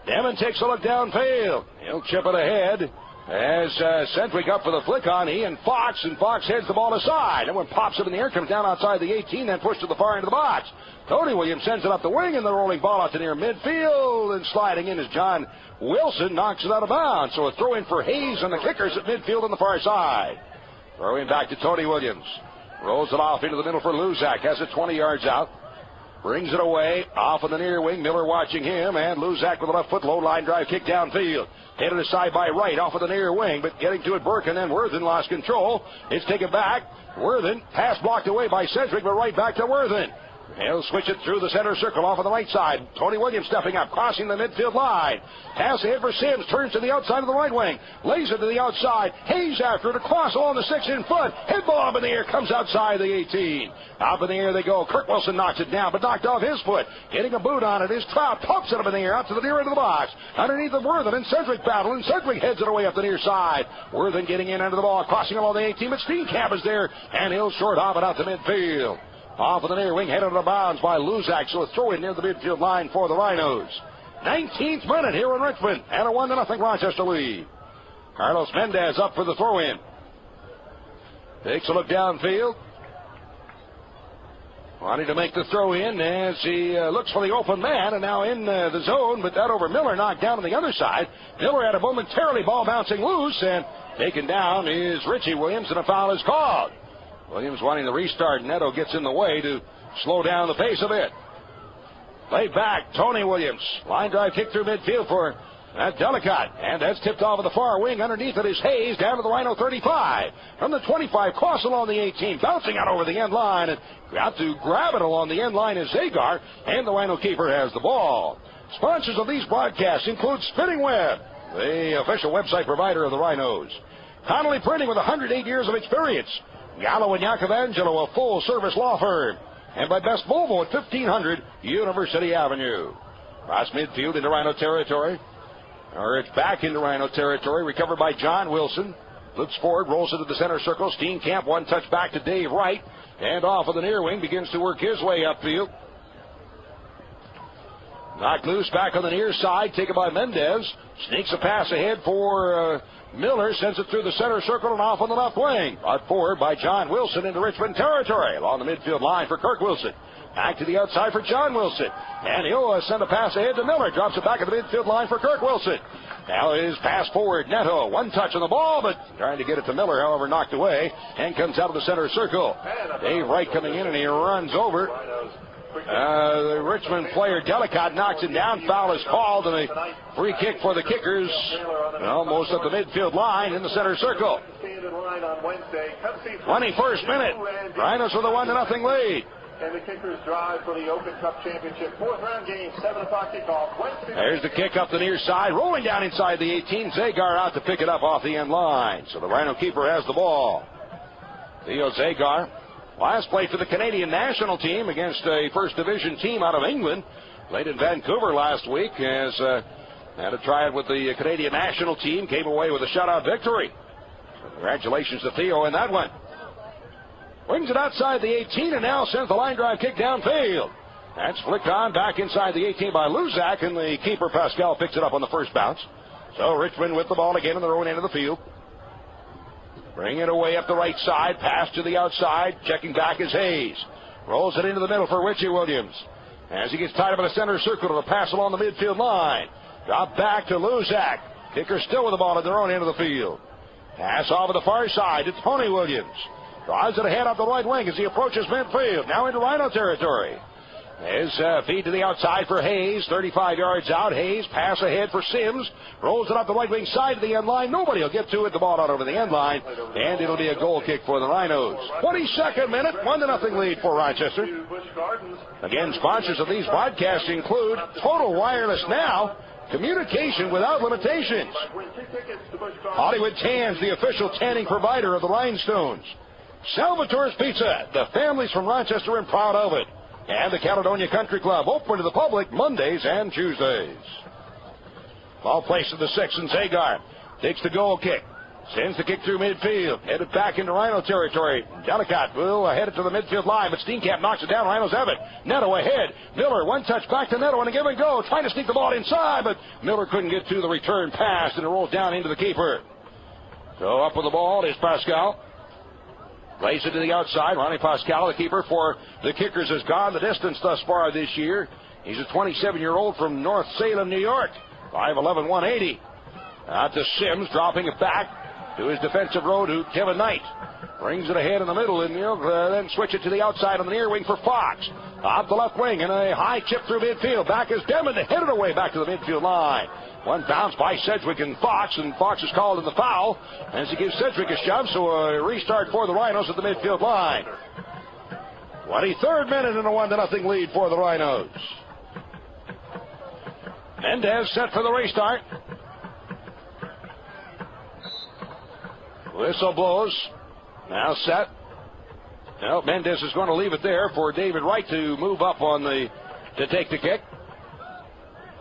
S1: Demon takes a look downfield. He'll chip it ahead. As Sedgwick up for the flick on, he and Fox heads the ball aside. That one pops up in the air, comes down outside the 18, then pushed to the far end of the box. Tony Williams sends it up the wing, and the rolling ball out to near midfield, and sliding in as John Wilson knocks it out of bounds. So a throw in for Hayes and the kickers at midfield on the far side. Throw in back to Tony Williams. Rolls it off into the middle for Luzak. Has it 20 yards out. Brings it away, off on the near wing. Miller watching him, and Luzak with a left foot, low line drive kick downfield. Headed aside by Wright, off of the near wing, but getting to it, Burke, and then Worthen lost control. It's taken back. Worthen, pass blocked away by Sedgwick, but right back to Worthen. He'll switch it through the center circle off on the right side. Tony Williams stepping up, crossing the midfield line. Pass ahead for Sims, turns to the outside of the right wing. Lays it to the outside. Hayes after it, across along the 6 in front. Head ball up in the air, comes outside the 18. Up in the air they go. Kirk Wilson knocks it down, but knocked off his foot. Getting a boot on it is Trout. Pumps it up in the air, out to the near end of the box. Underneath of Worthen and Sedgwick battle, and Sedgwick heads it away up the near side. Worthen getting in under the ball, crossing along the 18, but Steenkamp is there, and he'll short off it out to midfield. Off of the near wing, headed out of bounds by Luzak, so a throw in near the midfield line for the Rhinos. 19th minute here in Richmond, and a 1-0 Rochester lead. Carlos Mendez up for the throw in. Takes a look downfield. Wanting to make the throw in as he looks for the open man, and now in the zone, but that over Miller, knocked down on the other side. Miller had a momentarily ball bouncing loose, and taken down is Richie Williams, and a foul is called. Williams wanting the restart. Neto gets in the way to slow down the pace a bit. Laid back, Tony Williams. Line drive kick through midfield for Delicott. And that's tipped off of the far wing. Underneath it is Hayes down to the Rhino 35. From the 25, cross along the 18. Bouncing out over the end line. And got to grab it along the end line is Zagar. And the Rhino keeper has the ball. Sponsors of these broadcasts include Spinning Web, the official website provider of the Rhinos. Connolly Printing with 108 years of experience. Gallo and Yakovangelo, a full-service law firm. And by Best Volvo at 1500 University Avenue. Cross midfield into Rhino territory. Or it's back into Rhino territory. Recovered by John Wilson. Looks forward, rolls into the center circle. Steenkamp, one touch back to Dave Wright. And off of the near wing, begins to work his way upfield. Knocked loose back on the near side, taken by Mendez. Sneaks a pass ahead for Miller, sends it through the center circle and off on the left wing. Brought forward by John Wilson into Richmond territory. Along the midfield line for Kirk Wilson. Back to the outside for John Wilson. And he'll send a pass ahead to Miller. Drops it back at the midfield line for Kirk Wilson. Now his pass forward, Neto. One touch on the ball, but trying to get it to Miller, however, knocked away. And comes out of the center circle. Dave Wright coming in, and he runs over. The Richmond player Delicott knocks it down. Foul is called, and a free kick for the kickers. Almost at the midfield line in the center circle. 21st minute. Rhinos with a 1-0 lead.
S4: And the kickers drive for the Open Cup Championship. 4th round game, 7 o'clock kickoff. Wednesday.
S1: There's the kick up the near side. Rolling down inside the 18. Zagar out to pick it up off the end line. So the Rhino keeper has the ball. Theo Zagar. Last played for the Canadian national team against a first division team out of England. Played in Vancouver last week as had to try it with the Canadian national team. Came away with a shutout victory. Congratulations to Theo in that one. Brings it outside the 18 and now sends the line drive kick downfield. That's flicked on back inside the 18 by Luzak, and the keeper Pascal picks it up on the first bounce. So Richmond with the ball again on their own end of the field. Bring it away up the right side. Pass to the outside. Checking back is Hayes. Rolls it into the middle for Richie Williams. As he gets tied up in the center circle to the pass along the midfield line. Drop back to Luzak. Kicker still with the ball at their own end of the field. Pass off of the far side to Tony Williams. Drives it ahead up the right wing as he approaches midfield. Now into Rhino territory. His feed to the outside for Hayes. 35 yards out. Hayes pass ahead for Sims. Rolls it up the right wing side of the end line. Nobody will get to it. The ball out over the end line. And it'll be a goal kick for the Rhinos. 22nd minute. 1-0 lead for Rochester. Again, sponsors of these broadcasts include Total Wireless Now. Communication without limitations. Hollywood Tans, the official tanning provider of the Rhinestones. Salvatore's Pizza. The families from Rochester are proud of it. And the Caledonia Country Club, open to the public Mondays and Tuesdays. Ball placed to the 6, and Zagar takes the goal kick. Sends the kick through midfield. Headed back into Rhino territory. Delicott will head it to the midfield line, but Steenkamp knocks it down. Rhinos have it. Neto ahead. Miller, one touch back to Neto and a give and go. Trying to sneak the ball inside, but Miller couldn't get to the return pass, and it rolls down into the keeper. So up with the ball is Pascal. Plays it to the outside. Ronnie Pascal, the keeper for the Kickers, has gone the distance thus far this year. He's a 27-year-old from North Salem, New York. 5'11", 180. Out to Sims, dropping it back to his defensive row to Kevin Knight. Brings it ahead in the middle, and then switch it to the outside on the near wing for Fox. Off the left wing, and a high chip through midfield. Back is Demon to hit it away back to the midfield line. One bounce by Sedgwick and Fox is called in the foul as he gives Sedgwick a shove, so a restart for the Rhinos at the midfield line. 23rd minute and a 1-0 lead for the Rhinos. Mendez set for the restart. Whistle blows. Now set. Now Mendez is going to leave it there for David Wright to move up to take the kick.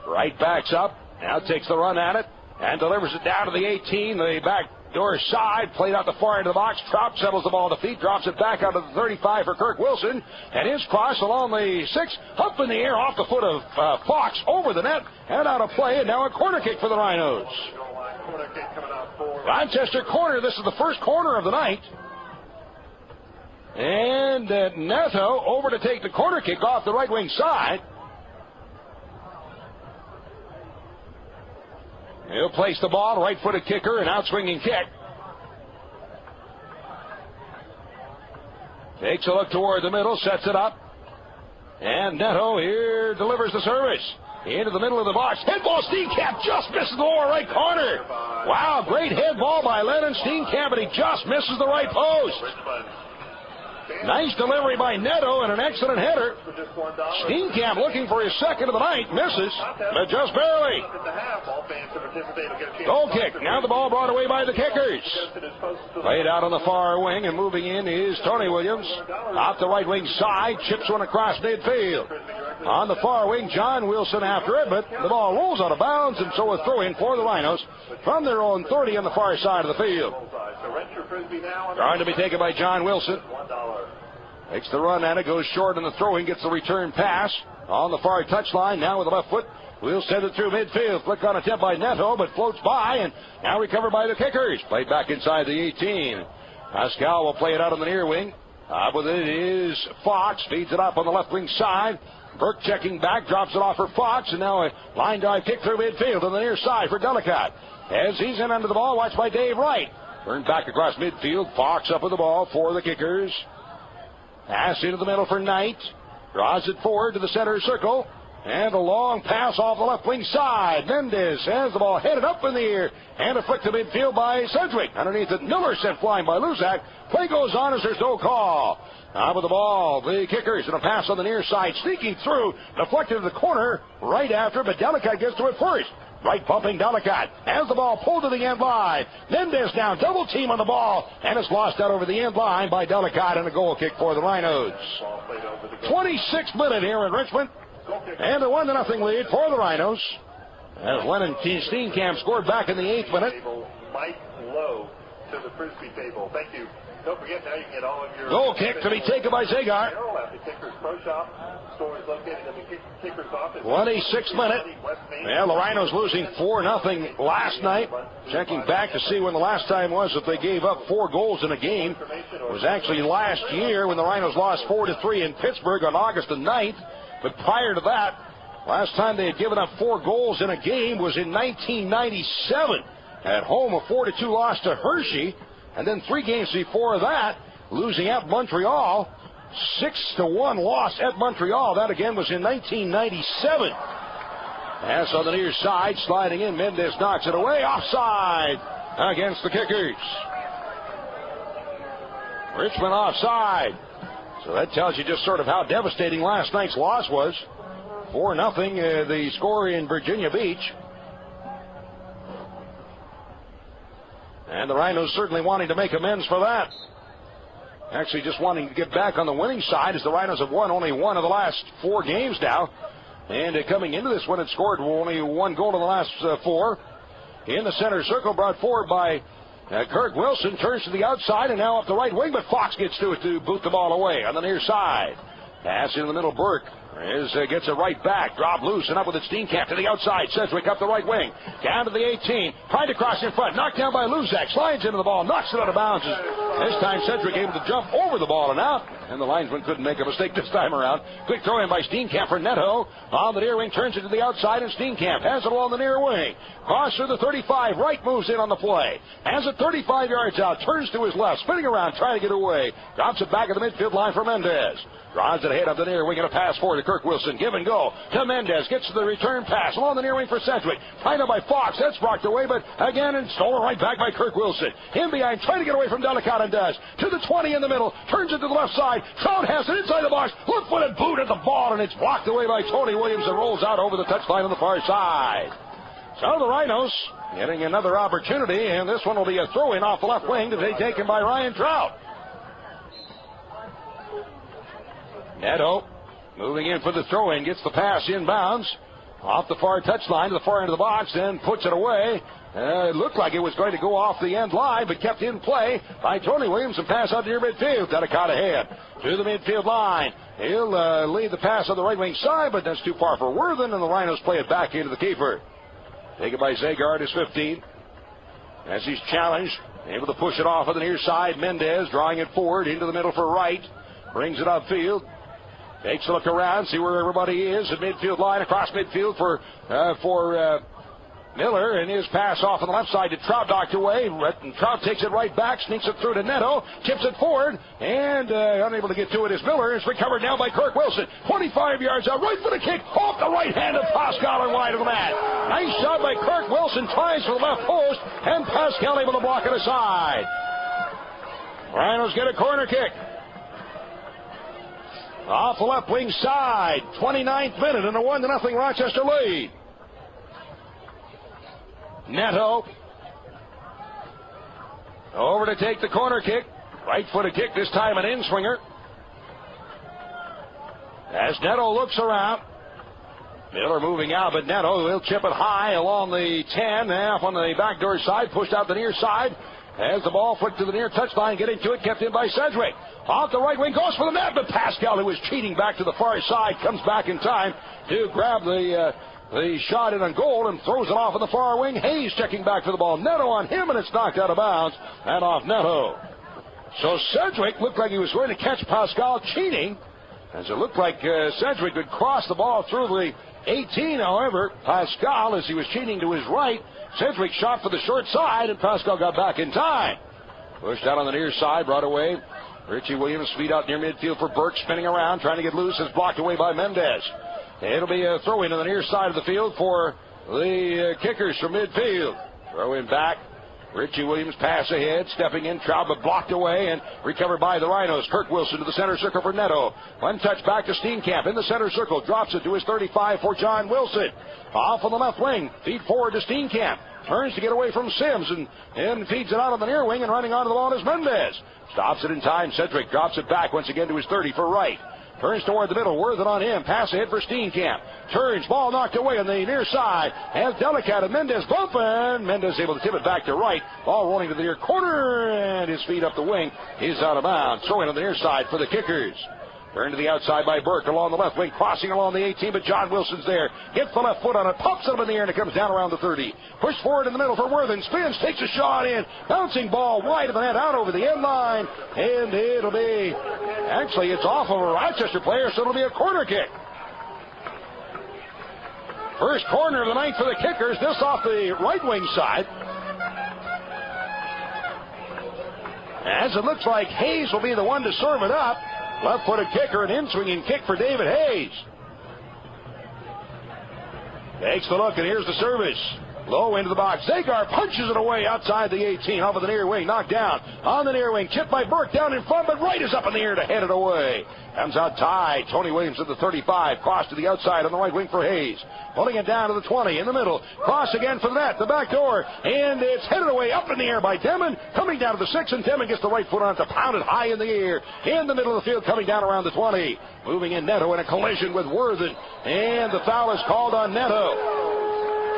S1: Wright backs up. Now takes the run at it and delivers it down to the 18. The back door side, played out the far end of the box. Trout settles the ball to feet, drops it back out of the 35 for Kirk Wilson. And his cross along the 6, up in the air off the foot of Fox, over the net, and out of play. And now a corner kick for the Rhinos. Rochester corner. This is the first corner of the night. And Neto over to take the corner kick off the right wing side. He'll place the ball, right-footed kicker, an out-swinging kick. Takes a look toward the middle, sets it up. And Neto here delivers the service. Into the middle of the box. Head ball, Steenkamp just misses the lower right corner. Wow, great head ball by Lennon Steenkamp, and he just misses the right post. Nice delivery by Neto and an excellent header. Steenkamp looking for his second of the night. Misses, but just barely. Goal kick. Now the ball brought away by the Kickers. Played out on the far wing, and moving in is Tony Williams. Off the right wing side, chips one across midfield. On the far wing, John Wilson after it, but the ball rolls out of bounds, and so a throw-in for the Rhinos from their own 30 on the far side of the field. Trying to be taken by John Wilson. Takes the run at it, goes short on the throwing, gets the return pass on the far touchline. Now with the left foot, will send it through midfield. Flick on attempt by Neto, but floats by, and now recovered by the Kickers. Played back inside the 18. Pascal will play it out on the near wing. With it is Fox, feeds it up on the left wing side. Burke checking back, drops it off for Fox, and now a line drive kick through midfield on the near side for Delicate. As he's in under the ball, watched by Dave Wright. Turned back across midfield. Fox up with the ball for the Kickers. Pass into the middle for Knight. Draws it forward to the center circle. And a long pass off the left wing side. Mendez has the ball headed up in the air. And a flick to midfield by Sedgwick. Underneath it, Miller sent flying by Luzak. Play goes on as there's no call. Now with the ball, the Kickers, and a pass on the near side. Sneaking through. Deflected to the corner right after, but Delicate gets to it first. Right bumping Delicate. Has the ball pulled to the end line. Mendez now double team on the ball. And it's lost out over the end line by Delicate, and a goal kick for the Rhinos. 26th minute here in Richmond. And a 1-0 lead for the Rhinos. As Lennon Steenkamp scored back in the 8th minute.
S4: Mike Lowe to the Frisbee table. Thank you. Don't forget, now you can get all of your...
S1: Goal kick to be taken by Zagar. 26th minute. Well, the Rhinos losing 4-0 last night. Checking back to see when the last time was that they gave up 4 goals in a game. It was actually last year when the Rhinos lost 4-3 in Pittsburgh on August the 9th. But prior to that, last time they had given up 4 goals in a game was in 1997. At home, a 4-2 loss to Hershey. And then 3 games before that, losing at Montreal, 6-1 loss at Montreal. That again was in 1997. Pass on the near side, sliding in. Mendez knocks it away. Offside against the Kickers. Richmond offside. So that tells you just sort of how devastating last night's loss was. 4-0, the score in Virginia Beach. And the Rhinos certainly wanting to make amends for that. Actually just wanting to get back on the winning side, as the Rhinos have won only 1 of the last 4 games now. And coming into this one, it scored only 1 goal in the last 4. In the center circle, brought forward by Kirk Wilson. Turns to the outside and now up the right wing, but Fox gets to it to boot the ball away on the near side. Pass in the middle, Burke. Gets it right back. Drop loose and up with it. Steenkamp to the outside. Sedgwick up the right wing. Down to the 18. Trying to cross in front. Knocked down by Luzak. Slides into the ball. Knocks it out of bounds. This time Sedgwick able to jump over the ball and out. And the linesman couldn't make a mistake this time around. Quick throw in by Steenkamp for Neto. On the near wing. Turns it to the outside. And Steenkamp has it along the near wing. Cross through the 35. Right moves in on the play. Has it 35 yards out. Turns to his left. Spinning around. Trying to get away. Drops it back at the midfield line for Mendez. Drives it ahead of the near wing and a pass forward to Kirk Wilson. Give and go to Mendez. Gets to the return pass along the near wing for Sedgwick. Tied up by Fox. That's blocked away, but again and stolen right back by Kirk Wilson. In behind, trying to get away from Delicott and does. To the 20 in the middle. Turns it to the left side. Trout has it inside the box. Left-footed boot at the ball, and it's blocked away by Tony Williams and rolls out over the touchline on the far side. So the Rhinos getting another opportunity, and this one will be a throw-in off the left wing to be taken by Ryan Trout. Neto moving in for the throw-in, gets the pass inbounds off the far touchline to the far end of the box, then puts it away. It looked like it was going to go off the end line, but kept in play by Tony Williams and pass out near midfield. Delicott ahead to the midfield line. He'll lead the pass on the right wing side, but that's too far for Worthen, and the Rhinos play it back into the keeper. Taken by Zagar at his 15. As he's challenged, able to push it off on the near side. Mendez drawing it forward into the middle for Wright. Brings it upfield. Takes a look around, see where everybody is at midfield line, across midfield for Miller, and his pass off on the left side to Trout, knocked away. Trout takes it right back, sneaks it through to Neto, tips it forward, and unable to get to it is Miller. It's recovered now by Kirk Wilson. 25 yards out, right for the kick, off the right hand of Pascal and wide of the mat. Nice shot by Kirk Wilson, tries for the left post, and Pascal able to block it aside. Rhinos get a corner kick. Off the left wing side, 29th minute, and a 1-0 Rochester lead. Neto over to take the corner kick. Right-footed kick, this time an in-swinger. As Neto looks around. Miller moving out, but Neto will chip it high along the 10, half on the backdoor side, pushed out the near side. As the ball flicked to the near touchline, getting to it, kept in by Sedgwick. Off the right wing, goes for the net, but Pascal, who was cheating back to the far side, comes back in time to grab the shot in on goal and throws it off in the far wing. Hayes checking back for the ball. Neto on him, and it's knocked out of bounds and off Neto. So Sedgwick looked like he was going to catch Pascal cheating, as it looked like Sedgwick would cross the ball through the 18. However, Pascal, as he was cheating to his right, Sedgwick shot for the short side, and Pascal got back in time. Pushed out on the near side, brought away. Richie Williams, feet out near midfield for Burke, spinning around, trying to get loose, is blocked away by Mendez. It'll be a throw-in on the near side of the field for the kickers from midfield. Throw-in back. Richie Williams pass ahead, stepping in, Trout, but blocked away and recovered by the Rhinos. Kirk Wilson to the center circle for Neto. One touch back to Steenkamp in the center circle. Drops it to his 35 for John Wilson. Off on the left wing. Feed forward to Steenkamp. Turns to get away from Sims and feeds it out on the near wing, and running onto the ball is Mendez. Stops it in time. Sedgwick drops it back once again to his 30 for Wright. Turns toward the middle. Worthen on him. Pass ahead for Steenkamp. Turns. Ball knocked away on the near side. Has Delicott and Mendez bumping. Mendez able to tip it back to Wright. Ball rolling to the near corner, and his feet up the wing. He's out of bounds. Throwing on the near side for the kickers. Turned to the outside by Burke along the left wing, crossing along the 18, but John Wilson's there. Gets the left foot on it, pops it up in the air, and it comes down around the 30. Pushed forward in the middle for Worthen, spins, takes a shot in. Bouncing ball wide of the net, out over the end line, and it'll be, actually it's off of a Rochester player, so it'll be a corner kick. First corner of the night for the kickers, this off the right wing side. As it looks like Hayes will be the one to serve it up. Left-footed kicker, an in-swinging kick for David Hayes. Takes the look, and here's the service. Low into the box. Zagar punches it away outside the 18, off of the near wing, knocked down. On the near wing, chipped by Burke down in front, but Wright is up in the air to head it away. Comes out tied. Tony Williams at the 35. Cross to the outside on the right wing for Hayes. Pulling it down to the 20 in the middle. Cross again for the net, the back door. And it's headed away up in the air by Demon. Coming down to the 6, and Demon gets the right foot on it to pound it high in the air. In the middle of the field, coming down around the 20. Moving in Neto in a collision with Worthen. And the foul is called on Neto.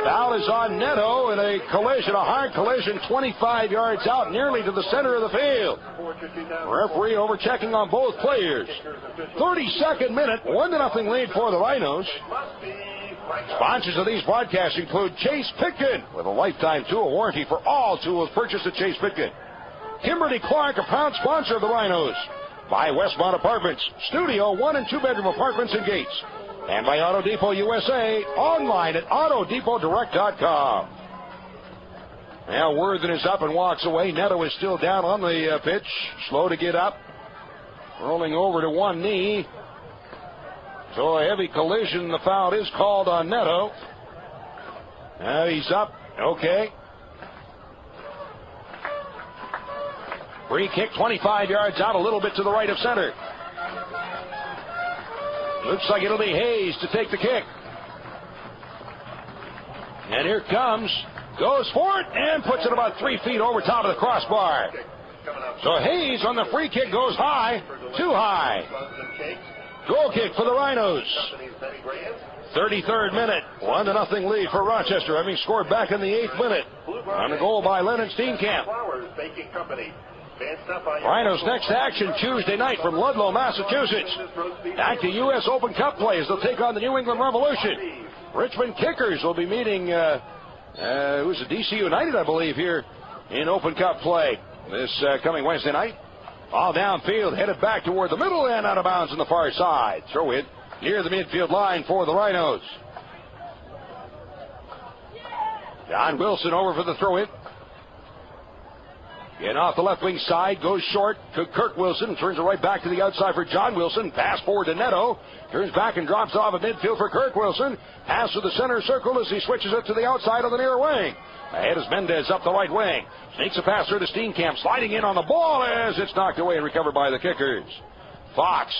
S1: Foul is on Neto in a collision, a hard collision, 25 yards out, nearly to the center of the field. Referee overchecking on both players. 32nd minute, 1-0 lead for the Rhinos. Sponsors of these broadcasts include Chase Pitkin, with a lifetime tool warranty for all tools purchased at Chase Pitkin. Kimberly Clark, a proud sponsor of the Rhinos. By Westmont Apartments, studio 1 and 2 bedroom apartments and gates. And by Auto Depot USA, online at AutoDepotDirect.com. Now Worthen is up and walks away. Neto is still down on the pitch, slow to get up. Rolling over to one knee. So a heavy collision. The foul is called on Neto. Now he's up. Okay. Free kick 25 yards out, a little bit to the right of center. Looks like it'll be Hayes to take the kick. And here comes. Goes for it and puts it about 3 feet over top of the crossbar. So Hayes on the free kick goes high. Too high. Goal kick for the Rhinos. 33rd minute. 1-0 lead for Rochester, having scored back in the 8th minute. On a goal by Lennon Steenkamp. Rhinos' next action Tuesday night from Ludlow, Massachusetts. Back to U.S. Open Cup play as they'll take on the New England Revolution. Richmond Kickers will be meeting, who's the DC United, I believe, here in Open Cup play this coming Wednesday night. All downfield, headed back toward the middle and out of bounds on the far side. Throw it near the midfield line for the Rhinos. John Wilson over for the throw it. Getting off the left wing side, goes short to Kirk Wilson, turns it right back to the outside for John Wilson. Pass forward to Neto, turns back and drops off at midfield for Kirk Wilson. Pass to the center circle as he switches it to the outside of the near wing. Ahead is Mendez up the right wing. Sneaks a pass through to Steenkamp, sliding in on the ball as it's knocked away and recovered by the Kickers. Fox,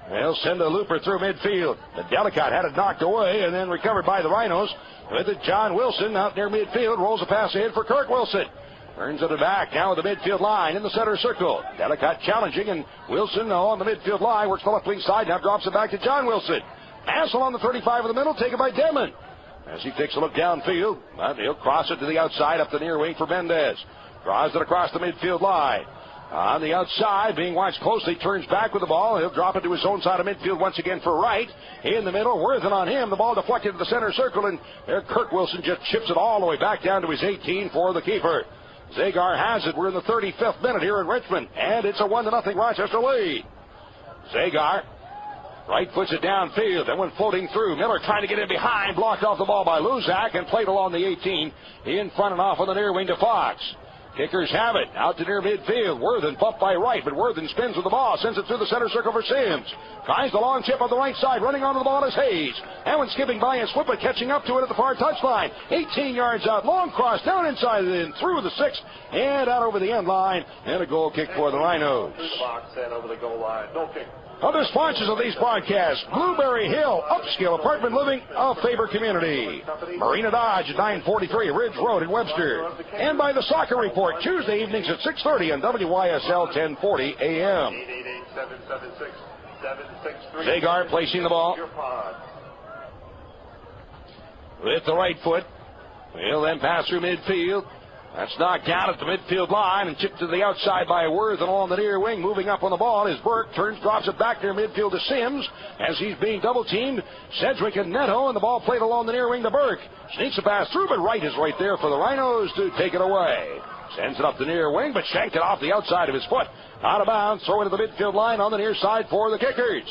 S1: they'll send a looper through midfield. The Delicate had it knocked away and then recovered by the Rhinos. With it, John Wilson out near midfield, rolls a pass ahead for Kirk Wilson. Turns it back now with the midfield line in the center circle. Delicate challenging, and Wilson on the midfield line works the left wing side, now drops it back to John Wilson. Pass along the 35 of the middle, taken by Demon. As he takes a look downfield, he'll cross it to the outside up the near wing for Mendez. Draws it across the midfield line. On the outside, being watched closely, turns back with the ball. He'll drop it to his own side of midfield once again for Wright. In the middle, Worthen on him. The ball deflected to the center circle, and there Kirk Wilson just chips it all the way back down to his 18 for the keeper. Zagar has it. We're in the 35th minute here in Richmond, and it's a 1-0 Rochester lead. Zagar, Wright puts it downfield. That one floating through. Miller trying to get in behind. Blocked off the ball by Luzak and played along the 18. In front and off on the near wing to Fox. Kickers have it. Out to near midfield. Worthen bumped by Wright, but Worthen spins with the ball. Sends it through the center circle for Sims. Tries the long chip on the right side. Running onto the ball is Hayes. That one skipping by and Swippa catching up to it at the far touchline. 18 yards out. Long cross down inside and through the 6 and out over the end line. And a goal kick for the Rhinos.
S4: Box and over the goal line. No kick.
S1: Other sponsors of these broadcasts: Blueberry Hill, upscale apartment living of Faber Community. Marina Dodge at 943 Ridge Road in Webster. And by the Soccer Report, Tuesday evenings at 6:30 on WYSL 1040 AM.
S4: 888-776-763.
S1: Zagar placing the ball with the right foot. He'll then pass through midfield. That's knocked down at the midfield line and chipped to the outside by Worthen along the near wing. Moving up on the ball is Burke. Turns, drops it back near midfield to Sims as he's being double-teamed. Sedgwick and Neto, and the ball played along the near wing to Burke. Sneaks a pass through, but Wright is right there for the Rhinos to take it away. Sends it up the near wing, but shanked it off the outside of his foot. Out of bounds, throw into the midfield line on the near side for the Kickers.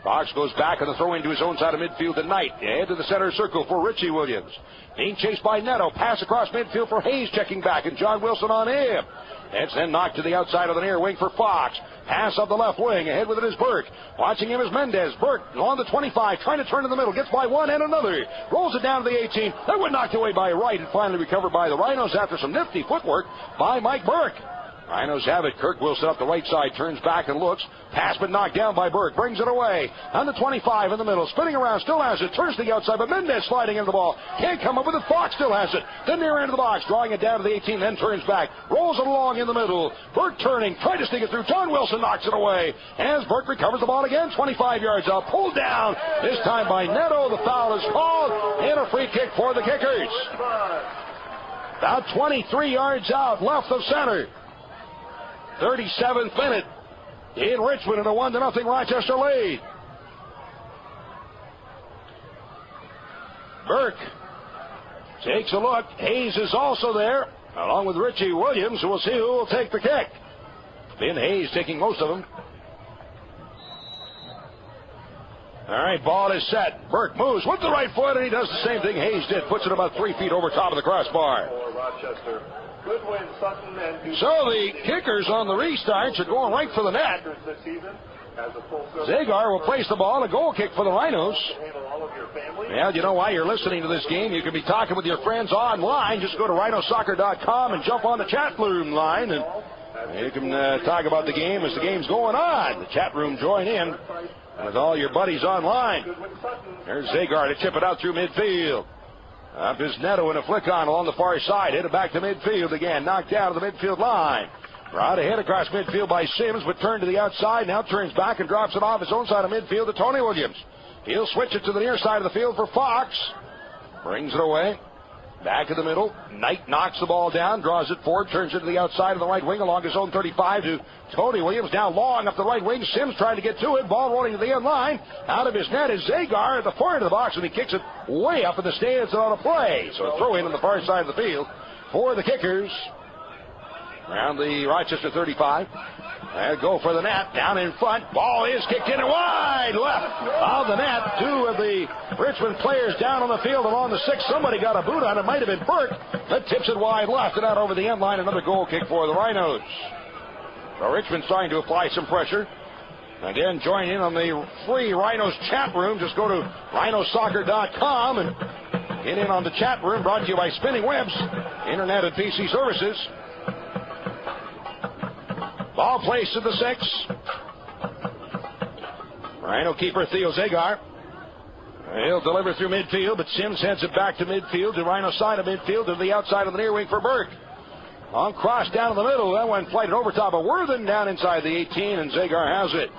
S1: Fox goes back on the throw into his own side of midfield to Knight. Ahead to the center circle for Richie Williams. Being chased by Neto. Pass across midfield for Hayes checking back, and John Wilson on him. It's then knocked to the outside of the near wing for Fox. Pass up the left wing. Ahead with it is Burke. Watching him is Mendez. Burke on the 25, trying to turn in the middle. Gets by one and another. Rolls it down to the 18. That one knocked away by Wright and finally recovered by the Rhinos after some nifty footwork by Mike Burke. Rhinos have it. Kirk Wilson up the right side, turns back and looks. Pass but knocked down by Burke. Brings it away. On the 25 in the middle. Spinning around. Still has it. Turns to the outside, but Mendez sliding into the ball. Can't come up with it. Fox still has it. The near end of the box. Drawing it down to the 18, then turns back. Rolls it along in the middle. Burke turning. Tried to stick it through. John Wilson knocks it away. As Burke recovers the ball again. 25 yards out. Pulled down. This time by Neto. The foul is called. And a free kick for the Kickers. About 23 yards out. Left of center. 37th minute in Richmond in a 1-0 Rochester lead. Burke takes a look. Hayes is also there, along with Richie Williams. We'll see who will take the kick. Ben Hayes taking most of them. All right, ball is set. Burke moves with the right foot, and he does the same thing Hayes did. Puts it about 3 feet over top of the crossbar.
S4: For Rochester. Goodwin, Sutton, and
S1: So the Kickers on the restarts are going right for the net.
S4: this season has a full
S1: Zagar will place the ball. A goal kick for the Rhinos.
S4: handle all of your family.
S1: Well, you know why you're listening to this game. You can be talking with your friends online. Just go to rhinosoccer.com and jump on the chat room line, and you can talk about the game as the game's going on. The chat room join in with all your buddies online. There's Zagar to chip it out through midfield. Up is Neto in a flick on along the far side. Hit it back to midfield again. Knocked down to the midfield line. Right ahead across midfield by Sims, but turned to the outside. Now turns back and drops it off his own side of midfield to Tony Williams. He'll switch it to the near side of the field for Fox. Brings it away. Back in the middle. Knight knocks the ball down, draws it forward, turns it to the outside of the right wing along his own 35 to Tony Williams. Now long up the right wing. Sims trying to get to it. Ball rolling to the end line. Out of his net is Zagar at the far end of the box, and he kicks it way up in the stands on a play. So a throw in on the far side of the field for the Kickers. Around the Rochester 35. They'll go for the net. Down in front. Ball is kicked in and wide left of the net. 2 of the Richmond players down on the field along the 6. Somebody got a boot on it. Might have been Burke. That tips it wide left and out over the end line. Another goal kick for the Rhinos. So Richmond's trying to apply some pressure. Again, join in on the free Rhinos chat room. Just go to rhinosoccer.com and get in on the chat room. Brought to you by Spinning Webs, Internet and PC Services. Ball placed at the 6. Rhino keeper Theo Zagar. He'll deliver through midfield, but Sims heads it back to midfield, to Rhino side of midfield, to the outside of the near wing for Burke. On cross down in the middle. That one flighted over top of Worthen down inside the 18, and Zagar has it.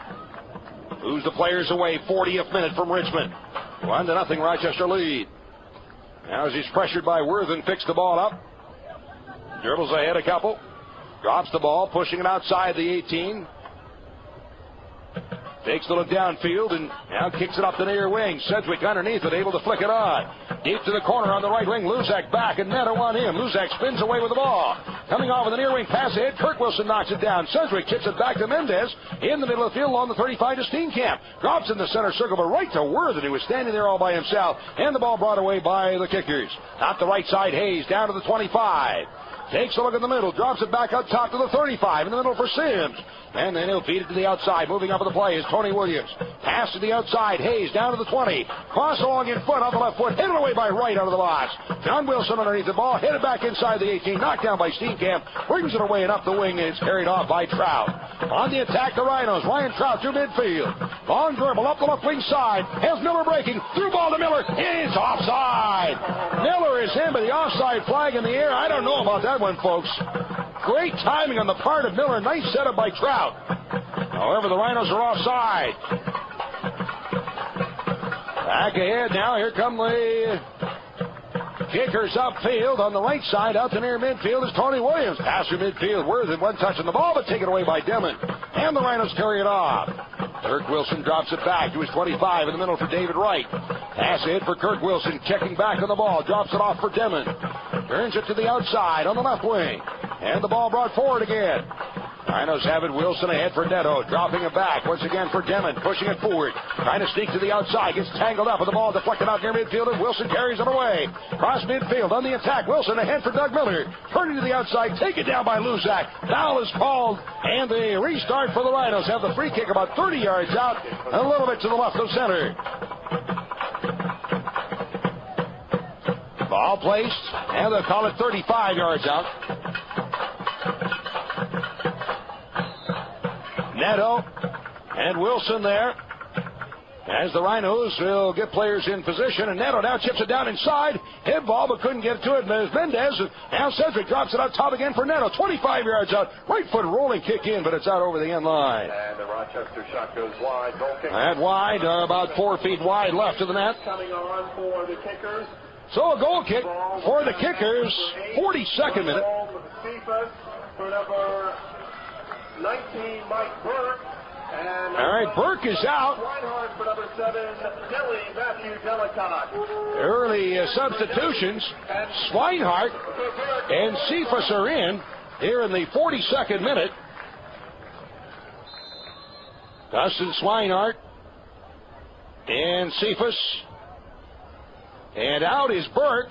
S1: Moves the players away. 40th minute from Richmond. 1-0 Rochester lead. Now as he's pressured by Worthen, picks the ball up. Dribbles ahead a couple. Drops the ball, pushing it outside the 18. Takes the look downfield and now kicks it up the near wing. Sedgwick underneath it, able to flick it on. Deep to the corner on the right wing. Luzak back and Neto on him. Luzak spins away with the ball. Coming off of the near wing pass ahead. Kirk Wilson knocks it down. Sedgwick chips it back to Mendez. In the middle of the field along the 35 to Steenkamp. Drops in the center circle, but right to Worthen, who was standing there all by himself. And the ball brought away by the Kickers. Out the right side, Hayes down to the 25. Takes a look in the middle, drops it back up top to the 35, in the middle for Sims. And then he'll feed it to the outside. Moving up with the play is Tony Williams. Pass to the outside, Hayes down to the 20. Cross along in front on the left foot, hit it away by Wright out of the box. John Wilson underneath the ball, hit it back inside the 18, knocked down by Steenkamp, brings it away and up the wing, and it's carried off by Trout. On the attack, the Rhinos, Ryan Trout through midfield. Long dribble up the left wing side, has Miller breaking, through ball to Miller, it's offside. Miller is in, but the offside flag in the air, I don't know about that one, folks. Great timing on the part of Miller. Nice setup by Trout. However, the Rhinos are offside. Back ahead now. Here come the Kickers upfield on the right side. Out to near midfield is Tony Williams. Pass through midfield. Worthen one touch on the ball, but taken away by Demon. And the Rhinos carry it off. Kirk Wilson drops it back to his 25 in the middle for David Wright. Pass ahead for Kirk Wilson. Checking back on the ball. Drops it off for Demon. Turns it to the outside on the left wing. And the ball brought forward again. Rhinos have it. Wilson ahead for Neto. Dropping it back once again for Demon. Pushing it forward. Trying to sneak to the outside. Gets tangled up with the ball deflected out near midfield. And Wilson carries it away. Cross midfield on the attack. Wilson ahead for Doug Miller. Turning to the outside. Taken down by Luzak. Foul is called. And the restart for the Rhinos. Have the free kick about 30 yards out. A little bit to the left of center. Ball placed. And they'll call it 35 yards out. Neto and Wilson there. As the Rhinos will get players in position, and Neto now chips it down inside. Head ball, but couldn't get to it. Mendez, now Sedgwick drops it out top again for Neto. 25 yards out. Right foot rolling kick in, but it's out over the end line.
S4: And the Rochester shot goes wide. Goal kick.
S1: And wide, about 4 feet wide left of the net.
S4: Coming on for the kickers.
S1: So a goal kick for the kickers. 42nd minute.
S4: For number 19, Mike Burke. And
S1: all right, Burke is out.
S4: Swinehart for number 7, Matthew Delicott.
S1: Early substitutions. Swinehart and Cephas are in here in the 42nd minute. Dustin Swinehart and Cephas. And out is Burke.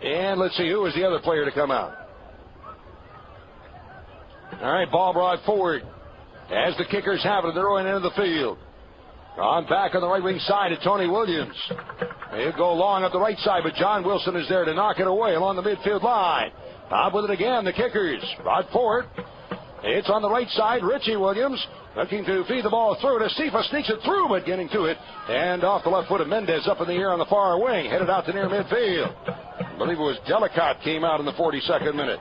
S1: And let's see, who is the other player to come out? All right, ball brought forward as the kickers have it at their own end of the field. On back on the right wing side to Tony Williams. He'll go long up the right side, but John Wilson is there to knock it away along the midfield line. Up with it again, the kickers. Brought forward. It's on the right side. Richie Williams looking to feed the ball through to Cephas. Sneaks it through, but getting to it. And off the left foot of Mendez up in the air on the far wing. Headed out to near midfield. I believe it was Delicott came out in the 42nd minute.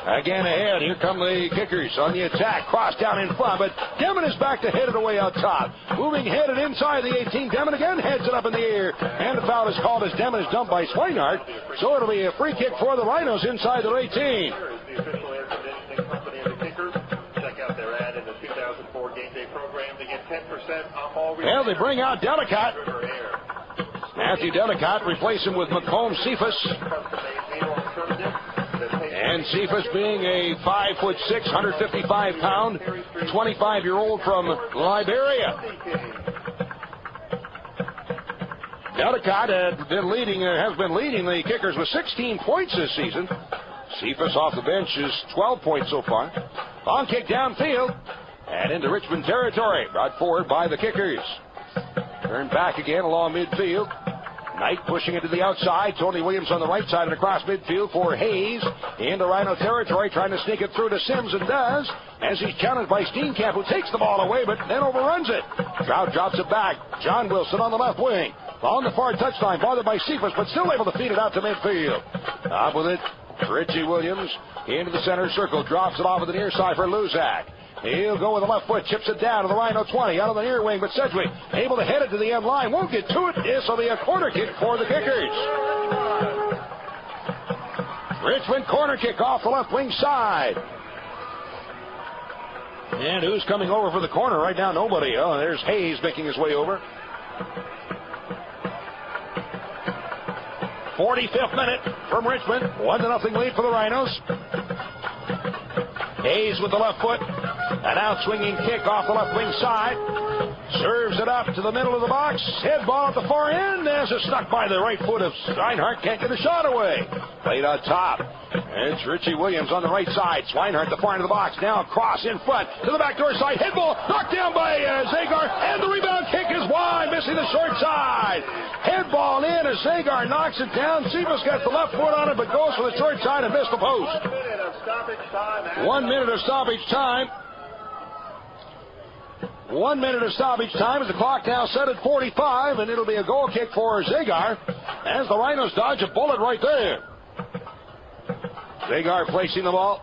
S1: Again ahead. Here come the kickers on the attack. Cross down in front, but Demon is back to head it away out top. Moving headed inside the 18. Demon again heads it up in the air. And the foul is called as Demon is dumped by Swinehart. So it'll be a free kick for the Rhinos inside their 18.
S4: The official air conditioning company of the kickers. Check out their ad in the 2004 game day program to get 10% off all.
S1: Well, they bring out Delicott. Matthew Delicott replace him with Macomb Cephas. And Cephas being a 5'6", 155-pound, 25-year-old from Liberia. Delicott has been leading the kickers with 16 points this season. Cephas off the bench is 12 points so far. Long kick downfield and into Richmond territory. Brought forward by the kickers. Turn back again along midfield. Knight pushing it to the outside. Tony Williams on the right side and across midfield for Hayes. Into Rhino territory, trying to sneak it through to Sims, and does, as he's challenged by Steenkamp, who takes the ball away, but then overruns it. Trout drops it back. John Wilson on the left wing. On the far touchline, bothered by Cephas, but still able to feed it out to midfield. Up with it, Richie Williams into the center circle. Drops it off at the near side for Luzak. He'll go with the left foot, chips it down to the Rhino 20, out of the near wing, but Sedgwick able to head it to the end line, won't get to it. This will be a corner kick for the kickers. Richmond corner kick off the left wing side. And who's coming over for the corner right now? Nobody. Oh, there's Hayes making his way over. 45th minute from Richmond. 1-0 lead for the Rhinos. Hayes with the left foot. An out-swinging kick off the left wing side. Serves it up to the middle of the box. Head ball at the far end. There's a stuck by the right foot of Swinehart. Can't get the shot away. Played on top. It's Richie Williams on the right side. Swinehart the far end of the box. Now cross in front to the backdoor side. Head ball knocked down by Zagar. And the rebound kick is wide. Missing the short side. Head ball in as Zagar knocks it down. Cephas got the left foot on it, but goes for the short side and missed the post.
S4: 1 minute of stoppage time.
S1: 1 minute of stoppage time. 1 minute of stoppage time as the clock now set at 45, and it'll be a goal kick for Zagar as the Rhinos dodge a bullet right there. Zagar placing the ball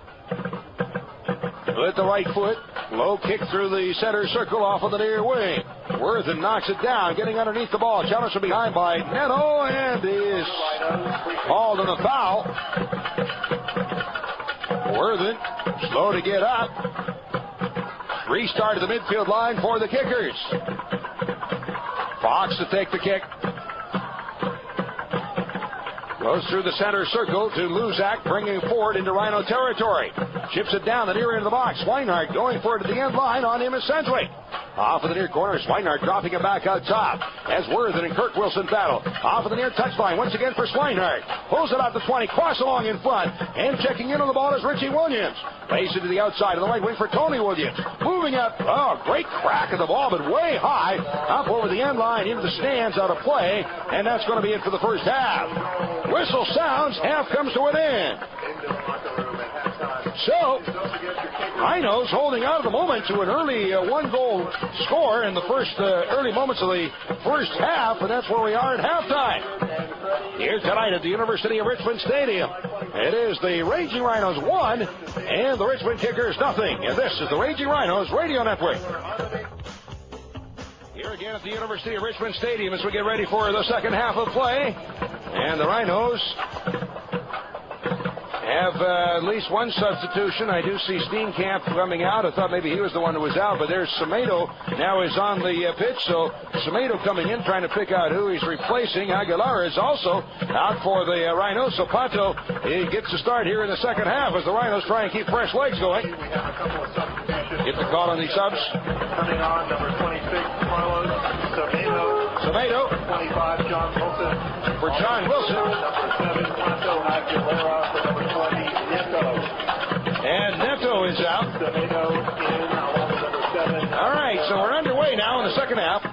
S1: with the right foot. Low kick through the center circle off of the near wing. Worthen knocks it down, getting underneath the ball. Challenge from behind by Neto, and is called on the foul. Worthen slow to get up. Restart of the midfield line for the kickers. Fox to take the kick. Goes through the center circle to Luzak, bringing it forward into Rhino territory. Chips it down the near end of the box. Swinehart going for it at the end line. On him is Sedgwick. Off of the near corner, Swinehart dropping it back out top. As Worthen and Kirk Wilson battle. Off of the near touchline, once again for Swinehart. Pulls it out to 20, cross along in front. And checking in on the ball is Richie Williams. Lays it to the outside of the right wing for Tony Williams. Moving up, great crack of the ball, but way high. Up over the end line, into the stands, out of play. And that's going to be it for the first half. Whistle sounds, half comes to an end. So, Rhinos holding out at the moment to an early one-goal score in the first early moments of the first half, and that's where we are at halftime. Here tonight at the University of Richmond Stadium, it is the Raging Rhinos 1 and the Richmond Kickers nothing. And this is the Raging Rhinos Radio Network. Here again at the University of Richmond Stadium as we get ready for the second half of play, and the Rhinos have at least one substitution. I do see Steenkamp coming out. I thought maybe he was the one who was out, but there's Semedo now is on the pitch. So Semedo coming in, trying to pick out who he's replacing. Aguilar is also out for the Rhinos. So Pato, he gets to start here in the second half as the Rhinos try and keep fresh legs going. Get the call on these subs.
S4: Coming on, number 26, Carlos
S1: Semedo.
S4: 25, John Wilson.
S1: For John Wilson.
S4: Number 7, Pato Aguilera. For number 20, Neto.
S1: And Neto is out.
S4: Semedo in, along with number 7.
S1: All right, so we're underway now in the second half.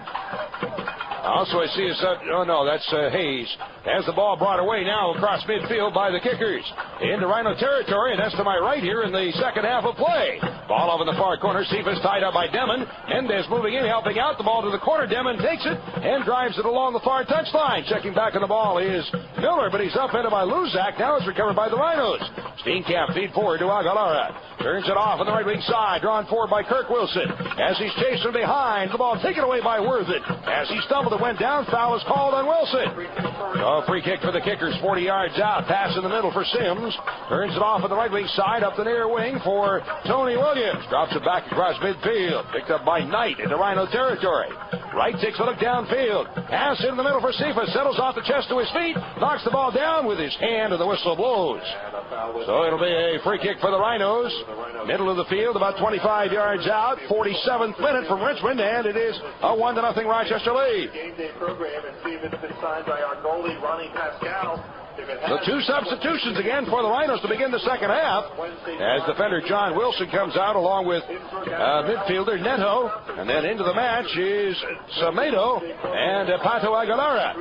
S1: Also, I see that's Hayes. Has the ball brought away now across midfield by the Kickers. Into Rhino territory, and that's to my right here in the second half of play. Ball over in the far corner. Cephas tied up by Demon. Mendez moving in, helping out. The ball to the corner. Demon takes it and drives it along the far touchline. Checking back on the ball is Miller, but he's upended by Luzak. Now it's recovered by the Rhinos. Steenkamp feed forward to Aguilara. Turns it off on the right wing side. Drawn forward by Kirk Wilson. As he's chased from behind, the ball taken away by Worthen. As he stumbled and went down, foul is called on Wilson. Free kick for the Kickers, 40 yards out. Pass in the middle for Sims. Turns it off on the right wing side, up the near wing for Tony Williams. Drops it back across midfield. Picked up by Knight into Rhino territory. Wright takes a look downfield. Pass in the middle for Cephas. Settles off the chest to his feet. Knocks the ball down with his hand, and the whistle blows. So it'll be a free kick for the Rhinos. Middle of the field, about 25 yards out. 47th minute from Richmond, and it is a 1-0 Rochester lead.
S4: Game day program and see if it's been signed by our goalie, Ronnie Pascal.
S1: The two substitutions again for the Rhinos to begin the second half. As defender John Wilson comes out along with midfielder Neto. And then into the match is Semedo and Pato Aguilara.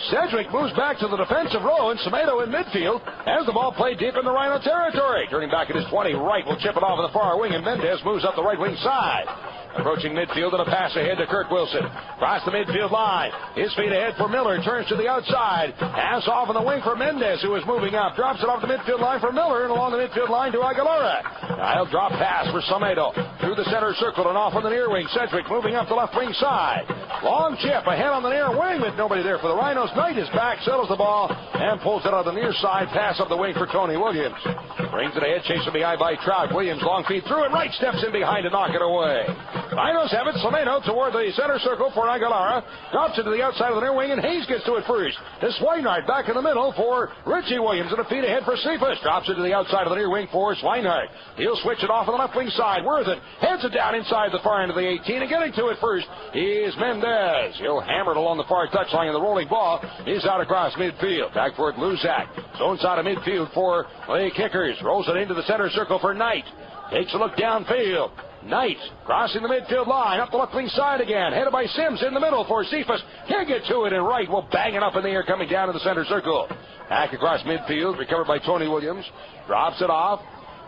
S1: Sedgwick moves back to the defensive row, and Semedo in midfield as the ball played deep in the Rhino territory. Turning back at his 20, Wright will chip it off in the far wing, and Mendez moves up the right wing side. Approaching midfield and a pass ahead to Kirk Wilson. Across the midfield line. His feet ahead for Miller. Turns to the outside. Pass off in the wing for Mendez, who is moving up. Drops it off the midfield line for Miller and along the midfield line to Aguilara. I'll drop pass for Semedo. Through the center circle and off on the near wing. Sedgwick moving up the left wing side. Long chip ahead on the near wing with nobody there for the Rhinos. Knight is back, settles the ball, and pulls it on the near side. Pass up the wing for Tony Williams. Brings it ahead, chased from behind by Trout. Williams long feed through it. Wright steps in behind to knock it away. Rhinos have it. Semedo toward the center circle for Aguilara. Drops it to the outside of the near wing, and Hayes gets to it first. This Swinehart back in the middle for Richie Williams, and a feed ahead for Cephas. Drops it to the outside of the near wing for Swinehart. He'll switch it off on the left wing side. Worthen heads it down inside the far end of the 18, and getting to it first is Mendez. He'll hammer it along the far touchline, and the rolling ball is out across midfield. Back for it, Luzak. Zone side of midfield for the Kickers. Rolls it into the center circle for Knight. Takes a look downfield. Knight crossing the midfield line, up the left wing side again, headed by Sims in the middle for Cephas. Can't get to it, and Wright will bang it up in the air, coming down to the center circle. Back across midfield, recovered by Tony Williams. Drops it off.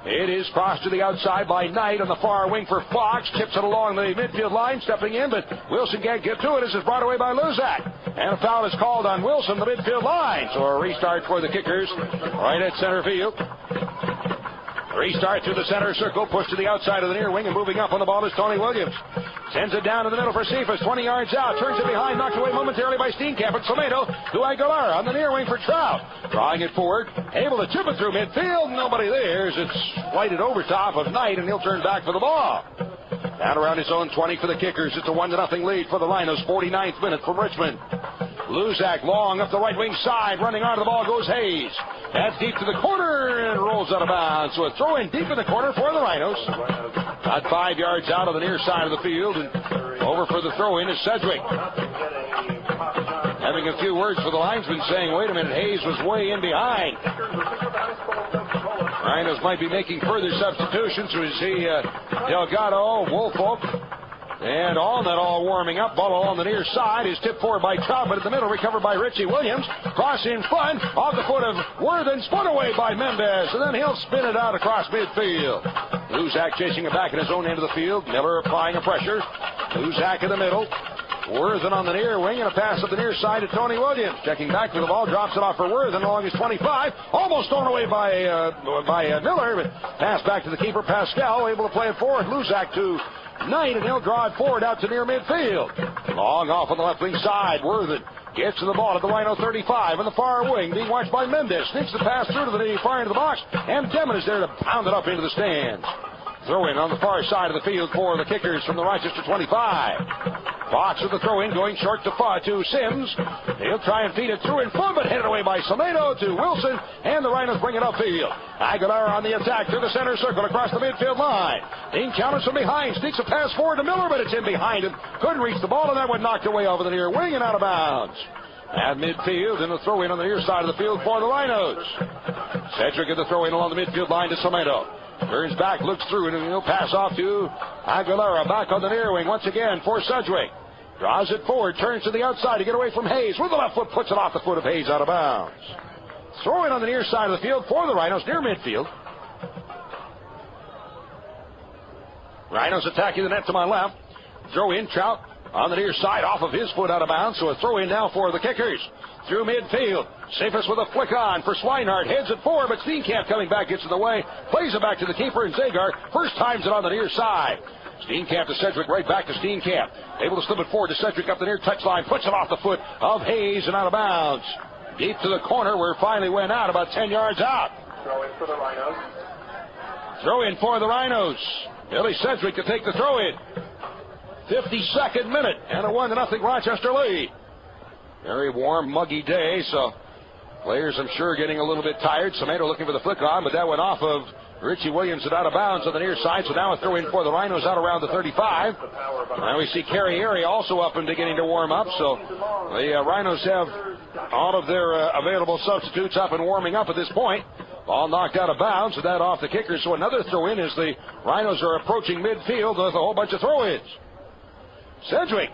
S1: It is crossed to the outside by Knight on the far wing for Fox. Tips it along the midfield line, stepping in, but Wilson can't get to it. This is brought away by Luzak. And a foul is called on Wilson, the midfield line. So a restart for the Kickers right at center field. Restart through the center circle, push to the outside of the near wing, and moving up on the ball is Tony Williams. Sends it down to the middle for Cephas, 20 yards out, turns it behind, knocked away momentarily by Steenkamp, and Semedo to Aguilara on the near wing for Trout. Drawing it forward, able to chip it through midfield, nobody there as it's flighted over top of Knight, and he'll turn back for the ball. Down around his own 20 for the Kickers. It's a 1-0 lead for the Rhinos, 49th minute from Richmond. Luzak long up the right wing side, running onto the ball goes Hayes. That's deep to the corner and rolls rolls out of bounds. So a throw in deep in the corner for the Rhinos. About 5 yards out on the near side of the field. And over for the throw in is Sedgwick. Having a few words for the linesman saying, wait a minute, Hayes was way in behind. Rhinos might be making further substitutions. We see Delgado, Woolfolk, and Allnut all warming up. Ball along the near side is tipped forward by Trout, but in the middle recovered by Richie Williams. Cross in front, off the foot of Worthen, spun away by Mendez, and then he'll spin it out across midfield. Luzak chasing it back in his own end of the field. Miller applying a pressure. Luzak in the middle. Worthen on the near wing, and a pass up the near side to Tony Williams. Checking back for the ball, drops it off for Worthen along his 25. Almost thrown away by Miller, but pass back to the keeper, Pascal, able to play it forward. Luzak to Knight, and he'll draw it forward out to near midfield. Long off on the left wing side. Worthen gets to the ball at the Rhino 35 on the far wing, being watched by Mendez. Sneaks the pass through to the far end of the box, and Demon is there to pound it up into the stands. Throw in on the far side of the field for the kickers from the Rochester 25. Fox with the throw in, going short to Sims. He'll try and feed it through in front, but headed away by Somedo to Wilson, and the Rhinos bring it upfield. Aguilar on the attack through the center circle across the midfield line. Dean counters from behind, sneaks a pass forward to Miller, but it's in behind him. Couldn't reach the ball, and that one knocked away over the near wing and out of bounds. At midfield, and a throw in on the near side of the field for the Rhinos. Sedgwick at the throw in along the midfield line to Somedo. Turns back, looks through, and he'll pass off to Aguilera. Back on the near wing once again for Sedgwick. Draws it forward, turns to the outside to get away from Hayes. With the left foot, puts it off the foot of Hayes out of bounds. Throw in on the near side of the field for the Rhinos, near midfield. Rhinos attacking the net to my left. Throw in, Trout on the near side, off of his foot out of bounds. So a throw in now for the kickers. Through midfield. Cephas with a flick on for Swinehart. Heads it forward, but Steenkamp coming back, gets in the way. Plays it back to the keeper, and Zagar first times it on the near side. Steenkamp to Sedgwick, right back to Steenkamp. Able to slip it forward to Sedgwick up the near touchline. Puts it off the foot of Hayes and out of bounds. Deep to the corner where it finally went out, about 10 yards out.
S4: Throw in for the Rhinos.
S1: Throw in for the Rhinos. Billy Sedgwick to take the throw in. 52nd minute, and a 1-0 Rochester lead. Very warm, muggy day, so players, I'm sure, getting a little bit tired. Somedo looking for the flick on, but that went off of Richie Williams and out of bounds on the near side, so now a throw in for the Rhinos out around the 35. Now we see Carrieri also up and beginning to warm up, so the Rhinos have all of their available substitutes up and warming up at this point. Ball knocked out of bounds, and that off the kicker, so another throw in as the Rhinos are approaching midfield with a whole bunch of throw-ins. Sedgwick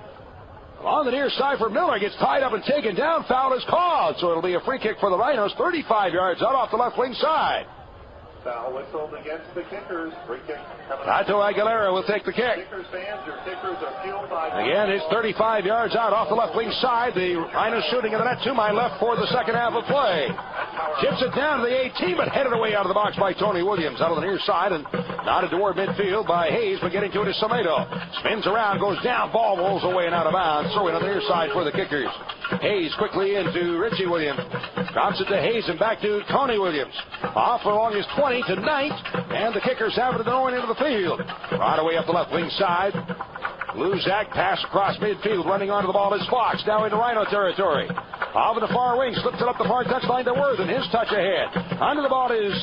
S1: on the near side for Miller, gets tied up and taken down. Foul is called, so it'll be a free kick for the Rhinos, 35 yards out off the left wing side.
S4: Foul whistled against the kickers. Free kick.
S1: Tato Aguilera will take the kick.
S4: Kickers fans, your kickers are fueled by...
S1: Again, it's 35 yards out off the left wing side. The Rhinos shooting in the net to my left for the second half of play. Chips it down to the 18, but headed away out of the box by Tony Williams out of the near side and nodded toward midfield by Hayes, but getting to it is Somedo. Spins around, goes down, ball rolls away and out of bounds. Throwing on the near side for the kickers. Hayes quickly into Richie Williams. Drops it to Hayes and back to Tony Williams. Off along his 20 to Knight, and the kickers have it going into the field. Right away up the left wing side. Luzak pass across midfield, running onto the ball is Fox, now into Rhino territory. Off in the far wing, slips it up the far touchline to Worthen, his touch ahead. Onto the ball is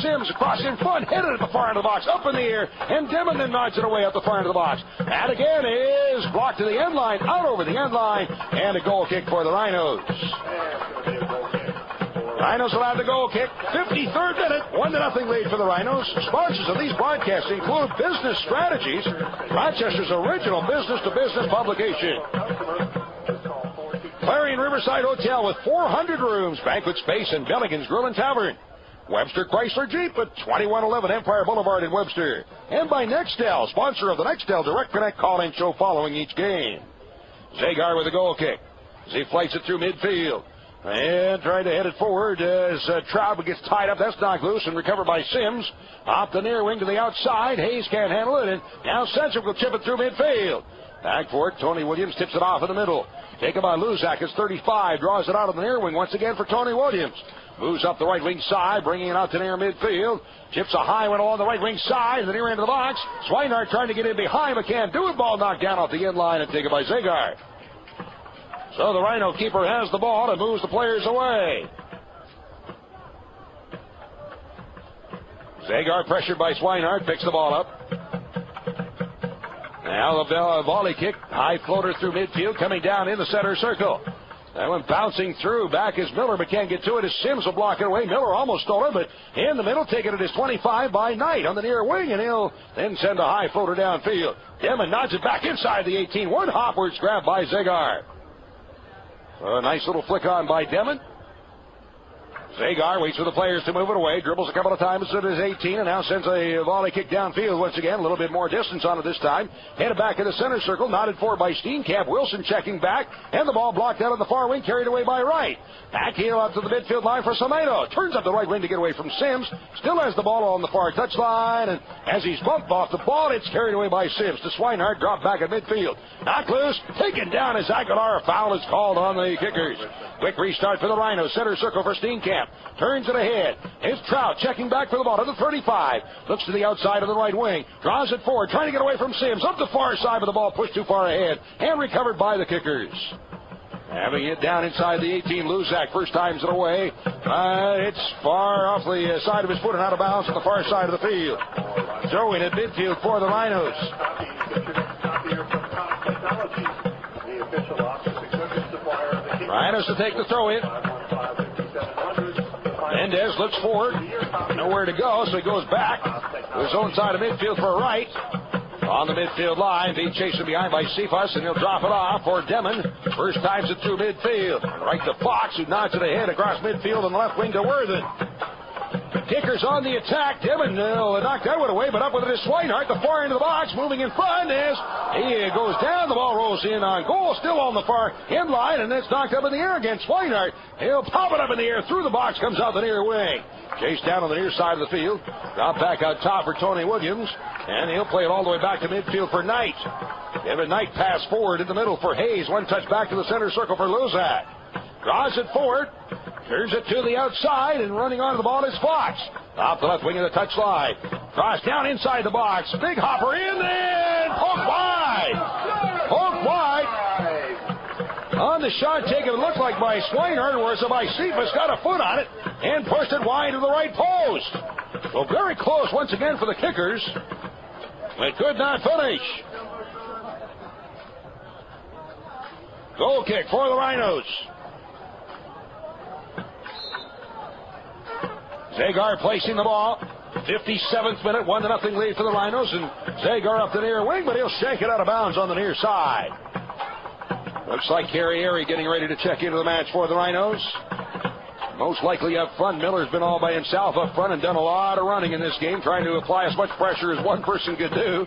S1: Sims, across in front, headed at the far end of the box, up in the air, and Demon then nods it away up the far end of the box. That again is blocked to the end line, out over the end line, and a goal kick for the Rhinos. Rhinos allowed the goal kick. 53rd minute. 1-0 lead for the Rhinos. Sponsors of these broadcasts include Business Strategies, Rochester's original business-to-business publication. Clarion Riverside Hotel with 400 rooms, banquet space, and Belligan's Grill and Tavern. Webster Chrysler Jeep at 2111 Empire Boulevard in Webster. And by Nextel, sponsor of the Nextel Direct Connect call-in show following each game. Zagar with a goal kick as he flights it through midfield. And trying to head it forward as Trout gets tied up. That's knocked loose and recovered by Sims. Off the near wing to the outside. Hayes can't handle it. And now Sedgwick will chip it through midfield. Back for it. Tony Williams tips it off in the middle. Taken by Luzak. It's 35. Draws it out of the near wing once again for Tony Williams. Moves up the right wing side, bringing it out to near midfield. Chips a high one along the right wing side, the near end of the box. Swinehart trying to get in behind, but can't do it. Ball knocked down off the end line and taken by Zagar. So the Rhino keeper has the ball and moves the players away. Zagar pressured by Swinehart, picks the ball up. Now the volley kick, high floater through midfield, coming down in the center circle. That one bouncing through, back is Miller, but can't get to it as Sims will block it away. Miller almost stole it, but in the middle, taking it as 25 by Knight on the near wing, and he'll then send a high floater downfield. Demon nods it back inside the 18. One hopward grab by Zagar. A nice little flick on by Demon. Zagar waits for the players to move it away, dribbles a couple of times to his 18, and now sends a volley kick downfield once again. A little bit more distance on it this time. Headed back in the center circle, nodded for by Steenkamp. Wilson checking back, and the ball blocked out on the far wing, carried away by Wright. Back heel up to the midfield line for Somedo. Turns up the right wing to get away from Sims. Still has the ball on the far touchline, and as he's bumped off the ball, it's carried away by Sims. To Swinehart, dropped back at midfield. Knocked loose, taken down as Aguilar. A foul is called on the kickers. Quick restart for the Rhinos. Center circle for Steenkamp. Turns it ahead. It's Trout checking back for the ball to the 35. Looks to the outside of the right wing. Draws it forward, trying to get away from Sims. Up the far side, but the ball pushed too far ahead and recovered by the kickers. Having it down inside the 18, Luzak first times it away. It's far off the side of his foot and out of bounds on the far side of the field. Throwing at midfield for the Rhinos. Rhinos to take the throw in. Mendez looks forward. Nowhere to go, so he goes back to his own side of midfield for Wright. On the midfield line, being chased behind by Cephas, and he'll drop it off for Demon. First times it through midfield. Right to Fox, who nods it ahead across midfield on the left wing to Worthen. Kickers on the attack. Demon will knock that one away, but up with it is Swinehart, the far end of the box, moving in front as he goes down. The ball rolls in on goal, still on the far end line, and it's knocked up in the air again. Swinehart, he'll pop it up in the air, through the box, comes out the near wing. Chased down on the near side of the field. Drop back out top for Tony Williams, and he'll play it all the way back to midfield for Knight. Kevin Knight pass forward in the middle for Hayes. One touch back to the center circle for Luzak. Draws it forward. Turns it to the outside, and running onto the ball is Fox. Off the left wing of the touch line. Cross down inside the box. Big hopper in there. Poke wide. Poke wide. On the shot taken, it looked like by Swinehart, whereas by Cephas got a foot on it and pushed it wide to the right post. So very close once again for the kickers. But could not finish. Goal kick for the Rhinos. Zagar placing the ball. 57th minute, 1-0 lead for the Rhinos, and Zagar up the near wing, but he'll shake it out of bounds on the near side. Looks like Carrieri getting ready to check into the match for the Rhinos. Most likely up front. Miller's been all by himself up front and done a lot of running in this game, trying to apply as much pressure as one person could do.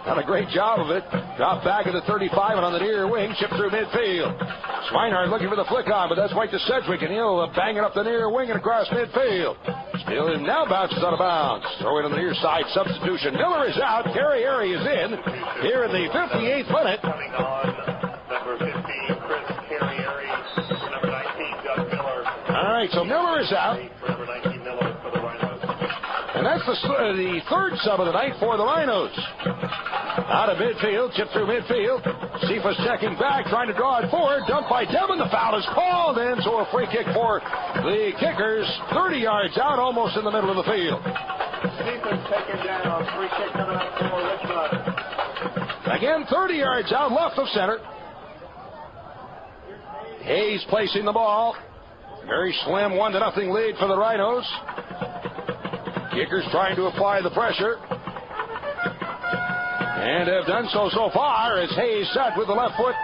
S1: Done a great job of it. Dropped back at the 35 and on the near wing, chipped through midfield. Swinehart looking for the flick on, but that's right to Sedgwick, and he'll bang it up the near wing and across midfield. Still now bounces out of bounds. Throw it on the near side, substitution. Miller is out. Carrieri is in here in the 58th minute.
S4: Coming on, number 15, Chris Carrieri. Number 19, Doug Miller.
S1: All right, so Miller is out.
S4: Number 19, Miller for the Rhinos.
S1: And that's the third sub of the night for the Rhinos. Out of midfield, chip through midfield. Cephas checking back, trying to draw it forward. Dumped by Devon. The foul is called, and so a free kick for the kickers. 30 yards out, almost in the middle of the field.
S4: Cephas taken down. Free kick coming up for Richmond.
S1: Again, 30 yards out, left of center. Hayes placing the ball. Very slim 1-0 lead for the Rhinos. Kickers trying to apply the pressure. And have done so far as Hayes set with the left foot.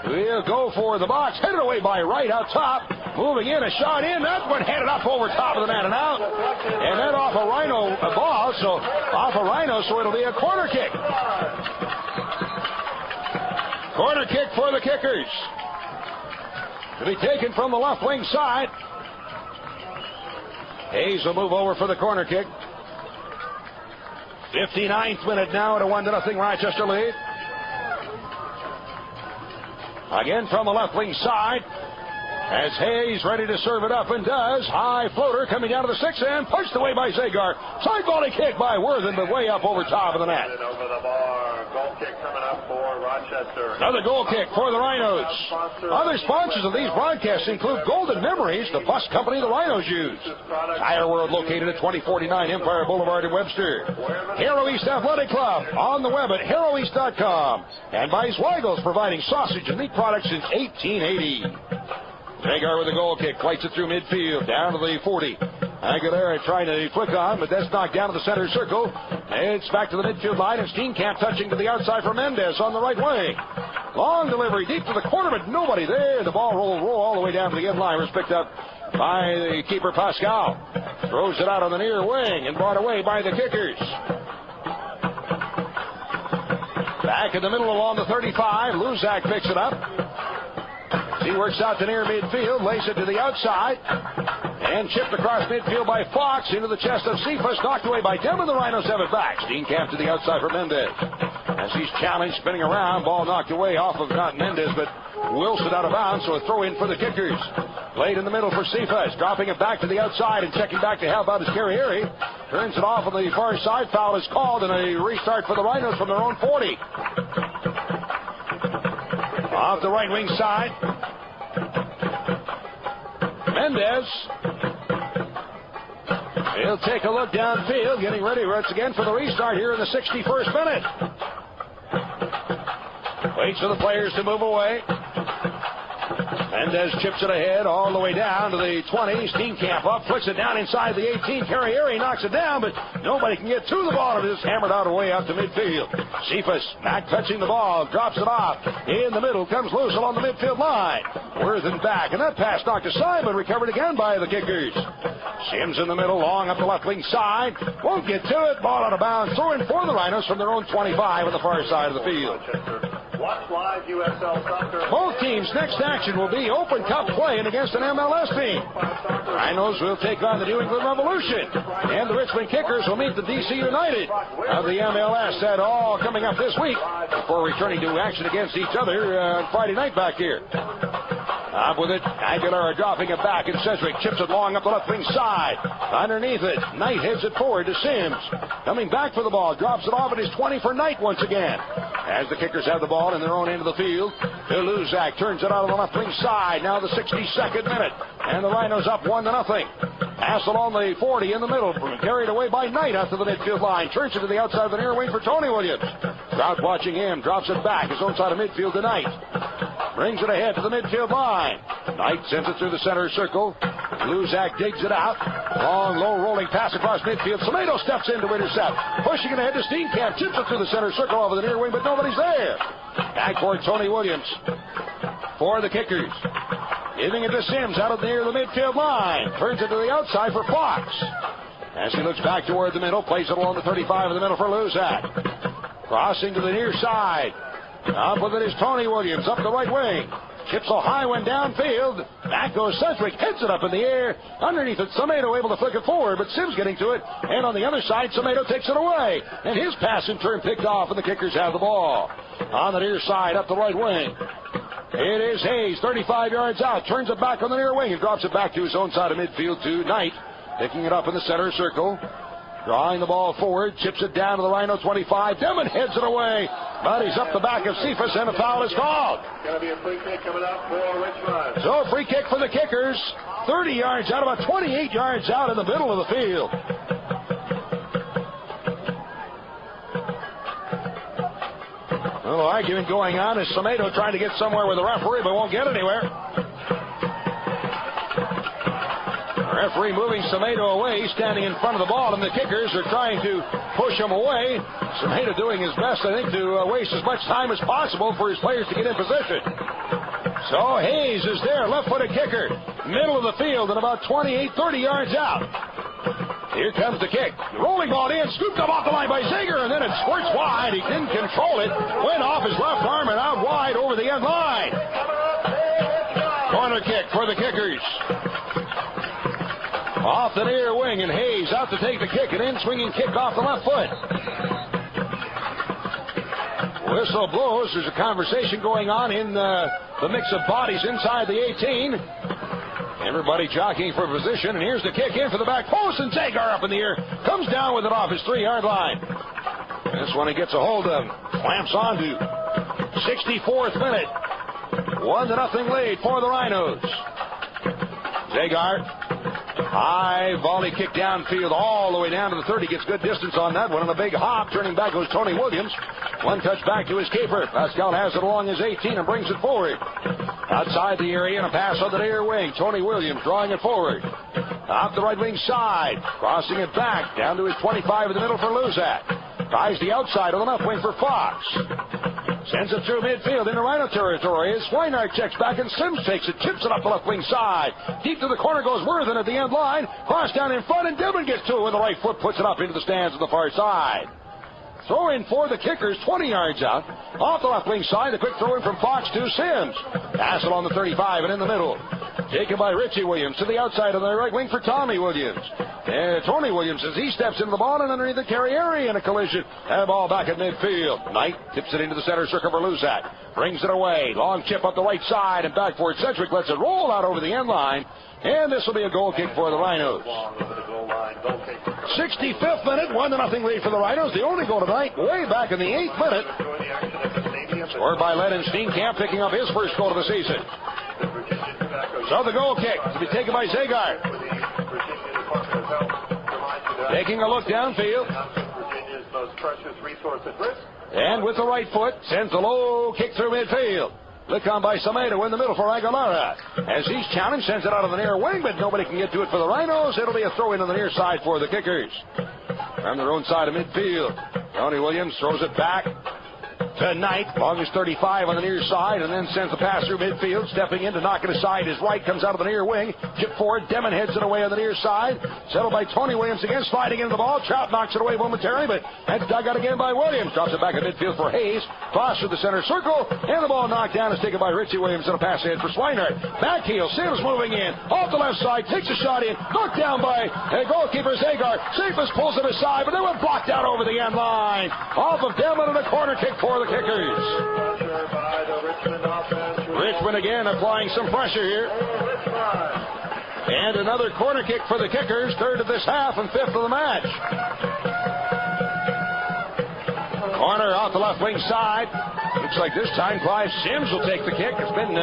S1: We'll go for the box. Headed away by Wright out top. Moving in, a shot in. That one headed up over top of the man and out. And then off a Rhino ball, so off a Rhino, so it'll be a corner kick. Corner kick for the kickers. To be taken from the left wing side. Hayes will move over for the corner kick. 59th minute now at a 1-0 Rochester lead. Again from the left wing side. As Hayes ready to serve it up and does. High floater coming down to the 6 and pushed away by Zagar. Side volley kick by Worthen, but way up over top of the net.
S4: Over the bar. Goal kick coming up for Rochester.
S1: Another goal kick for the Rhinos. Other sponsors of these broadcasts include Golden Memories, the bus company the Rhinos use. Tire World located at 2049 Empire Boulevard in Webster. Hero East Athletic Club on the web at heroeast.com. And by Zweigels, providing sausage and meat products since 1880. Zagar with a goal kick, fights it through midfield, down to the 40. Aguilera trying to flick on, but that's knocked down to the center circle. It's back to the midfield line, and Steenkamp touching to the outside for Mendez on the right wing. Long delivery deep to the corner, but nobody there. The ball roll all the way down to the end line. Was picked up by the keeper Pascal. Throws it out on the near wing and brought away by the kickers. Back in the middle along the 35. Luzak picks it up. He works out to near midfield, lays it to the outside, and chipped across midfield by Fox into the chest of Cephas, knocked away by Devin. The Rhinos have it back. Steenkamp to the outside for Mendez. As he's challenged, spinning around, ball knocked away off of not Mendez, but Wilson out of bounds, so a throw in for the kickers. Played in the middle for Cephas, dropping it back to the outside and checking back to help out his Carrieri. Turns it off on the far side. Foul is called, and a restart for the Rhinos from their own 40. Off the right wing side. Mendez. He'll take a look downfield, getting ready once again for the restart here in the 61st minute. Waits for the players to move away. Mendez chips it ahead all the way down to the 20. Steenkamp up, flicks it down inside the 18. Carrieri knocks it down, but nobody can get to the ball. It is hammered out away out to midfield. Cephas, back touching the ball, drops it off. In the middle, comes loose along the midfield line. Worthen back, and that pass knocked aside, but recovered again by the kickers. Sims in the middle, long up the left wing side. Won't get to it. Ball out of bounds. Throw in for the Rhinos from their own 25 on the far side of the field.
S4: Watch live USL Soccer.
S1: Both teams' next action will be Open Cup playing against an MLS team. Rhinos will take on the New England Revolution, and the Richmond Kickers will meet the DC United of the MLS. That all coming up this week before returning to action against each other on Friday night back here. Up with it, Aguilera dropping it back, and Sedgwick chips it long up the left wing side. Underneath it, Knight heads it forward to Sims. Coming back for the ball, drops it off at his 20 for Knight once again. As the kickers have the ball in their own end of the field, Luzak turns it out on the left wing side. Now the 62nd minute, and the Rhinos up 1-0. Pass along the 40 in the middle, carried away by Knight out to the midfield line. Turns it to the outside of the near wing for Tony Williams. Crowd watching him, drops it back, his own side of midfield to Knight. Brings it ahead to the midfield line. Knight sends it through the center circle. Luzak digs it out. Long, low rolling pass across midfield. Semedo steps in to intercept. Pushing it ahead to Steenkamp. Chips it through the center circle over the near wing, but nobody's there. Back for Tony Williams for the kickers. Giving it to Sims out of near the midfield line. Turns it to the outside for Fox. As he looks back toward the middle, plays it along the 35 in the middle for Luzak. Crossing to the near side. Up with it is Tony Williams up the right wing. Chips a high one downfield. Back goes Sedgwick. Heads it up in the air. Underneath it, Semedo able to flick it forward, but Sims getting to it. And on the other side, Semedo takes it away. And his pass in turn picked off, and the kickers have the ball. On the near side, up the right wing. It is Hayes, 35 yards out. Turns it back on the near wing and drops it back to his own side of midfield to Knight. Picking it up in the center circle. Drawing the ball forward, chips it down to the Rhino 25. Demon heads it away, but he's up the back of Cephas, and a foul is called.
S4: Going to be a free kick coming up for Richmond.
S1: So a free kick for the kickers. 30 yards out, about 28 yards out in the middle of the field. A little argument going on as Semedo trying to get somewhere with the referee, but won't get anywhere. Referee moving Semedo away. He's standing in front of the ball, and the kickers are trying to push him away. Semedo doing his best, I think, to waste as much time as possible for his players to get in position. So Hayes is there, left-footed kicker, middle of the field, and about 28, 30 yards out. Here comes the kick. The rolling ball in, scooped up off the line by Zager, and then it squirts wide. He didn't control it. Went off his left arm and out wide over the end line. Corner kick for the kickers. Off the near wing, and Hayes out to take the kick, and in swinging kick off the left foot. Whistle blows. There's a conversation going on in the mix of bodies inside the 18. Everybody jockeying for position, and here's the kick in for the back post, and Zagar up in the air. Comes down with it off his 3-yard line. This one he gets a hold of. Clamps onto. 64th minute. 1-0 lead for the Rhinos. Zagar. High volley kick downfield all the way down to the 30. Gets good distance on that one. And a big hop. Turning back goes Tony Williams. One touch back to his keeper. Pascal has it along his 18 and brings it forward. Outside the area and a pass on the near wing. Tony Williams drawing it forward. Off the right wing side. Crossing it back down to his 25 in the middle for Luzak. Tries the outside on the left wing for Fox. Sends it through midfield into Rhino territory. As Swinehart checks back and Sims takes it. Chips it up the left wing side. Deep to the corner goes Worthen at the end line. Cross down in front and Dillman gets to it with the right foot. Puts it up into the stands on the far side. Throw in for the kickers, 20 yards out. Off the left wing side, the quick throw in from Fox to Sims. Pass it on the 35 and in the middle. Taken by Richie Williams to the outside on the right wing for Tommy Williams. Tony Williams as he steps into the ball and underneath the Carriere in a collision. And the ball back at midfield. Knight tips it into the center circle for Luzak. Brings it away. Long chip up the right side and back for it. Sedgwick lets it roll out over the end line. And this will be a goal kick for the Rhinos. 65th minute, 1-0 lead for the Rhinos. The only goal tonight, way back in the 8th minute. Scored by Lennon Steenkamp, picking up his first goal of the season. So the goal kick to be taken by Zagar. Taking a look downfield. And with the right foot, sends a low kick through midfield. Look on by Samedo in the middle for Aguilera. As he's challenged, sends it out of the near wing, but nobody can get to it for the Rhinos. It'll be a throw in on the near side for the kickers. From their own side of midfield. Tony Williams throws it back to Knight. Long as 35 on the near side, and then sends the pass through midfield. Stepping in to knock it aside. His right comes out of the near wing. Chip forward. Demon heads it away on the near side. Settled by Tony Williams again. Sliding into the ball. Trout knocks it away momentarily, but that's dug out again by Williams. Drops it back at midfield for Hayes. Cross through the center circle, and the ball knocked down is taken by Richie Williams and a pass ahead for Swinehart. Back heel. Sims moving in. Off the left side. Takes a shot in. Knocked down by goalkeeper Zagar. Cephas pulls it aside, but they were blocked out over the end line. Off of Demlin and a corner kick for the kickers. Richmond again applying some pressure here. And another corner kick for the kickers. Third of this half and fifth of the match. Corner off the left wing side. Looks like this time Clive Sims will take the kick. It's been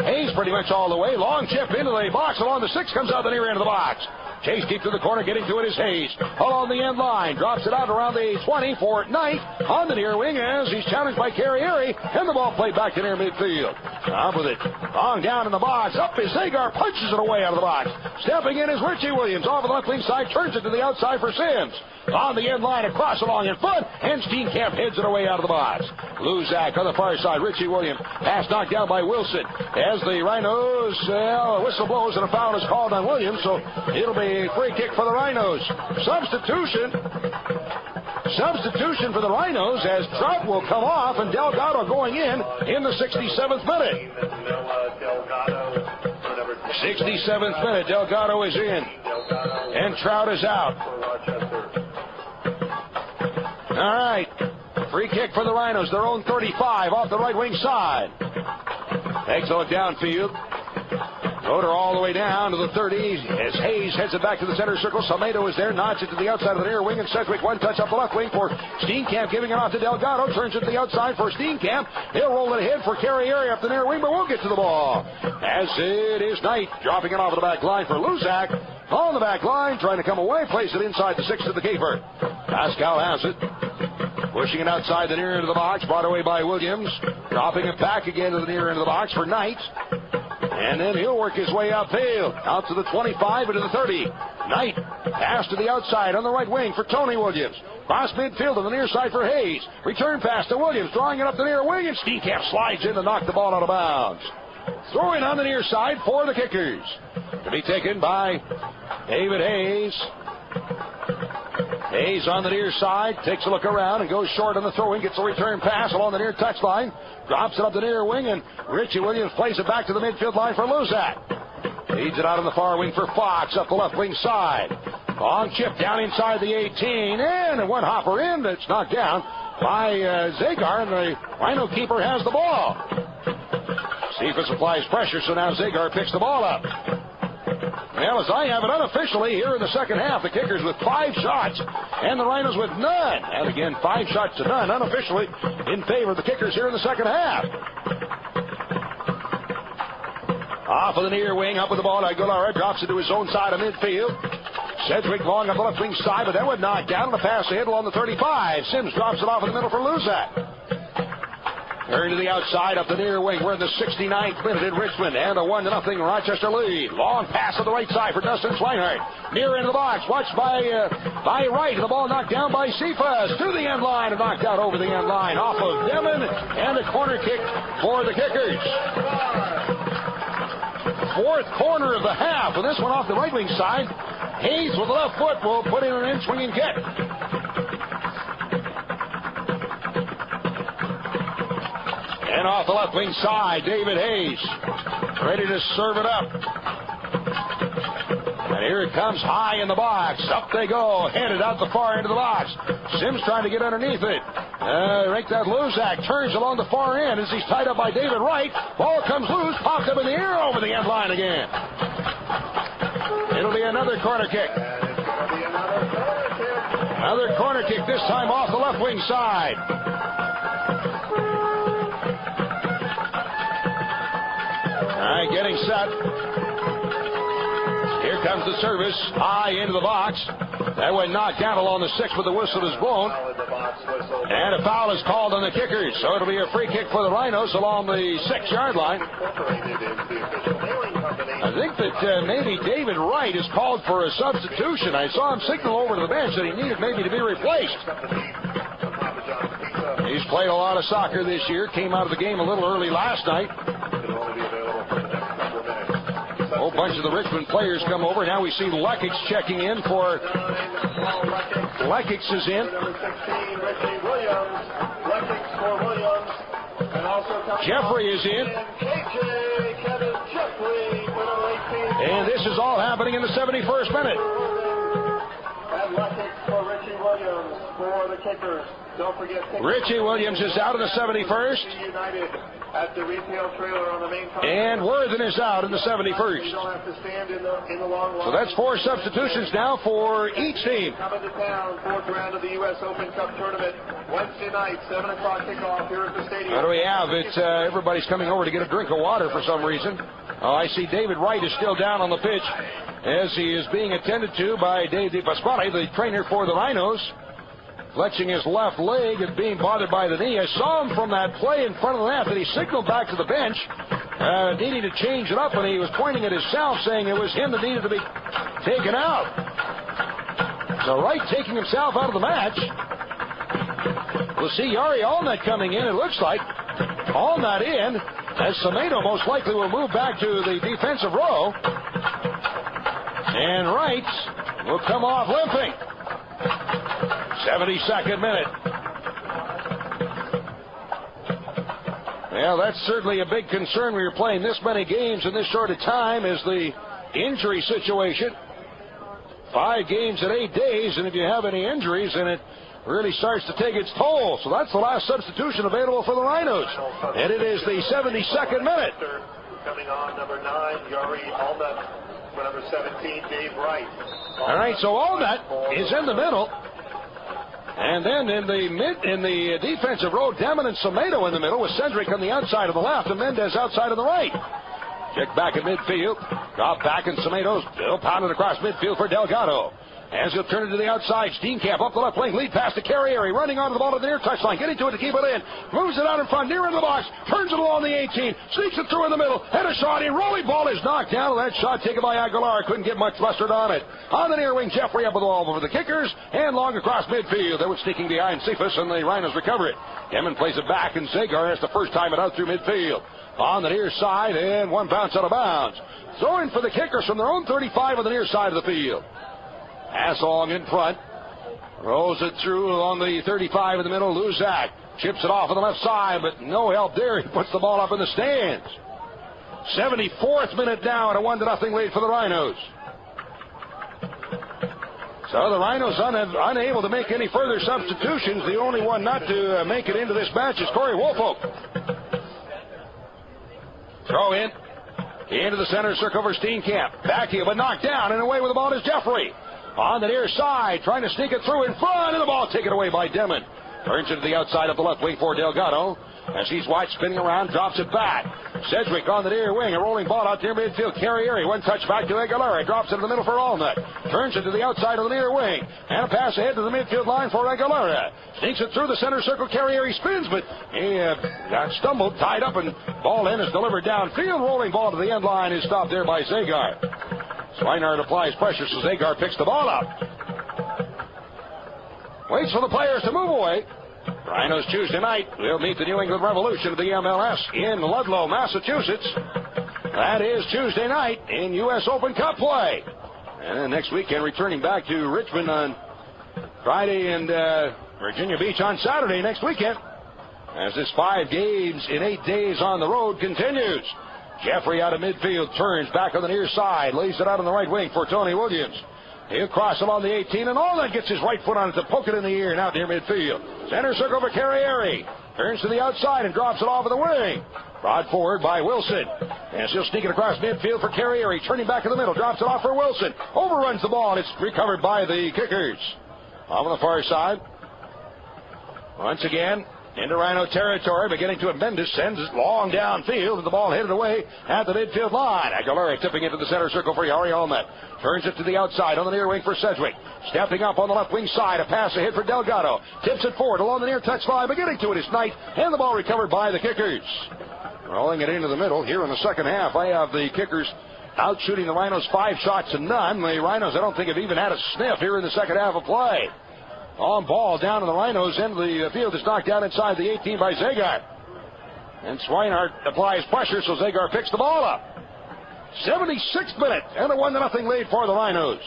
S1: Hayes pretty much all the way. Long chip into the box along the 6. Comes out the near end of the box. Chase deep to the corner, getting to it is Hayes. Along the end line, drops it out around the 20 for Knight on the near wing as he's challenged by Carriere, and the ball played back to near midfield. On with it, long down in the box, up is Zagar, punches it away out of the box. Stepping in is Richie Williams, off of the left wing side, turns it to the outside for Sims. On the end line, across along in front, and Steenkamp heads it away out of the box. Luzak on the far side, Richie Williams. Pass knocked down by Wilson. As the Rhinos, whistle blows and a foul is called on Williams, so it'll be a free kick for the Rhinos. Substitution for the Rhinos as Trout will come off and Delgado going in the 67th minute. 67th minute, Delgado is in, and Trout is out. All right, free kick for the Rhinos, their own 35 off the right wing side. Takes a look downfield. Rotor all the way down to the 30 as Hayes heads it back to the center circle. Samedo is there, nods it to the outside of the near wing, and Sedgwick one touch up the left wing for Steenkamp, giving it off to Delgado. Turns it to the outside for Steenkamp. He'll roll it ahead for Carriere up the near wing, but won't get to the ball. As it is Knight dropping it off of the back line for Luzak. On the back line, trying to come away, plays it inside the 6 to the keeper. Pascal has it. Pushing it outside the near end of the box, brought away by Williams. Dropping it back again to the near end of the box for Knight. And then he'll work his way upfield, out to the 25 and to the 30. Knight, pass to the outside on the right wing for Tony Williams. Cross midfield on the near side for Hayes. Return pass to Williams, drawing it up the near wing, and Steenkamp slides in to knock the ball out of bounds. Throwing on the near side for the kickers. To be taken by David Hayes. Hayes on the near side, takes a look around and goes short on the throw-in, gets a return pass along the near touchline, drops it up the near wing, and Richie Williams plays it back to the midfield line for Luzak. Feeds it out on the far wing for Fox up the left wing side. Long chip down inside the 18, and one hopper in that's knocked down by Zagar, and the Rhino keeper has the ball. Cephas applies pressure, so now Zagar picks the ball up. Well, as I have it unofficially here in the second half, the Kickers with 5 shots and the Rhinos with none. And again, 5 shots to none unofficially in favor of the Kickers here in the second half. Off of the near wing, up with the ball. Aguilar drops it to his own side of midfield. Sedgwick long on the left wing side, but that would knock down the pass ahead along the 35. Sims drops it off in the middle for Luzak. Turn to the outside, up the near wing. We're in the 69th minute in Richmond, and a 1-0 Rochester lead. Long pass to the right side for Dustin Schweinhardt. Near into the box, watched by Wright. The ball knocked down by Cephas to the end line and knocked out over the end line off of Demon, and a corner kick for the Kickers. 4th corner of the half, and this one off the right wing side. Hayes with the left foot will put in an in-swinging kick. And off the left wing side, David Hayes ready to serve it up. And here it comes high in the box. Up they go, headed out the far end of the box. Sims trying to get underneath it. Right that Luzak turns along the far end as he's tied up by David Wright. Ball comes loose, popped up in the air over the end line again. It'll be another corner kick. Another corner kick, this time off the left wing side. All right, getting set. Here comes the service, high into the box. That one knocked down along the 6, but the whistle is blown. And a foul is called on the Kickers, so it'll be a free kick for the Rhinos along the 6-yard line. I think that maybe David Wright is called for a substitution. I saw him signal over to the bench that he needed maybe to be replaced. He's played a lot of soccer this year, came out of the game a little early last night. A whole bunch of the Richmond players come over. Now we see Lekix checking in for... Lekix is in. Jeffrey is in. And this is all happening in the 71st minute.
S4: And Lekix for Richie Williams for the Kickers. Don't forget,
S1: Richie Williams is out in the 71st.
S4: United at the retail trailer on the main complex.
S1: And Worthen is out in the 71st.
S4: You don't have to stand in the long line.
S1: So that's 4 substitutions now for each team.
S4: Coming to town, 4th round of the U.S. Open Cup tournament. Wednesday night, 7 o'clock kickoff here at the stadium.
S1: What do we have? It's everybody's coming over to get a drink of water for some reason. Oh, I see David Wright is still down on the pitch as he is being attended to by Dave DiPasquale, the trainer for the Rhinos. Flexing his left leg and being bothered by the knee. I saw him from that play in front of the net that he signaled back to the bench, needing to change it up, and he was pointing at himself, saying it was him that needed to be taken out. So Wright taking himself out of the match. We'll see Yari Allnut coming in, it looks like. Allnut in, as Semedo most likely will move back to the defensive row. And Wright will come off limping. 72nd minute. Well, that's certainly a big concern when you're playing this many games in this short a time, is the injury situation. 5 games in 8 days, and if you have any injuries, then it really starts to take its toll. So that's the last substitution available for the Rhinos. And it is the 72nd minute.
S4: Coming on, number 9, Yari Allnut. For number 17, Dave Wright.
S1: All right, so Allnut is in the middle. And then in the defensive row, Demon and Semedo in the middle, with Cedric on the outside of the left and Mendez outside of the right. Check back at midfield. Drop back, and Semedo's still pounded across midfield for Delgado. As he'll turn it to the outside, Steenkamp up the left lane, lead pass to Carrieri, running onto the ball to the near touchline, getting to it to keep it in, moves it out in front, near into the box, turns it along the 18, sneaks it through in the middle, and a shot in, rolling ball is knocked down, and that shot taken by Aguilar, couldn't get much mustard on it. On the near wing, Jeffrey up with the ball over the Kickers, and long across midfield. They were sneaking behind Cephas, and the Rhinos recover it. Demon plays it back, and Zagar has the first time it out through midfield. On the near side, and one bounce out of bounds. Throwing for the Kickers from their own 35 on the near side of the field. Pass along in front. Rolls it through along the 35 in the middle. Luzak chips it off on the left side, but no help there. He puts the ball up in the stands. 74th minute now, and a 1-0 lead for the Rhinos. So the Rhinos unable to make any further substitutions. The only one not to make it into this match is Corey Woolfolk. Throw in. Into the center circle for Steenkamp. Back heel, but knocked down, and away with the ball is Jeffrey. On the near side, trying to sneak it through in front, and the ball taken away by Demon. Turns it to the outside of the left wing for Delgado. As he's wide spinning around, drops it back. Sedgwick on the near wing, a rolling ball out near midfield. Carrieri, one touch back to Aguilera. Drops it in the middle for Allnut. Turns it to the outside of the near wing. And a pass ahead to the midfield line for Aguilera. Sneaks it through the center circle. Carrieri spins, but he got stumbled, tied up, and ball in is delivered downfield. Rolling ball to the end line is stopped there by Zagar. Swinehart applies pressure, so Zagar picks the ball up. Waits for the players to move away. Rhinos Tuesday night will meet the New England Revolution of the MLS in Ludlow, Massachusetts. That is Tuesday night in U.S. Open Cup play. And then next weekend, returning back to Richmond on Friday and Virginia Beach on Saturday next weekend. As this 5 games in 8 days on the road continues. Jeffrey out of midfield, turns back on the near side, lays it out on the right wing for Tony Williams. He'll cross along the 18, and Allnut gets his right foot on it to poke it in the air and out near midfield. Center circle for Carrieri. Turns to the outside and drops it off of the wing. Brought forward by Wilson. And he'll sneak it across midfield for Carrieri. Turning back in the middle, drops it off for Wilson. Overruns the ball, and it's recovered by the Kickers. On the far side. Once again, into Rhino territory, beginning to Mendes, sends it long downfield, and the ball headed away at the midfield line. Aguilera tipping into the center circle for Yari Allnut. Turns it to the outside on the near wing for Sedgwick. Stepping up on the left wing side, a pass ahead for Delgado. Tips it forward along the near touch line, beginning to it is Knight, and the ball recovered by the Kickers. Rolling it into the middle here in the second half. I have the Kickers out shooting the Rhinos 5 shots to none. The Rhinos, I don't think, have even had a sniff here in the second half of play. On ball down in the Rhinos end of the field is knocked down inside the 18 by Zagar. And Swinehart applies pressure, so Zagar picks the ball up. 76th minute, and a 1-0 lead for the Rhinos.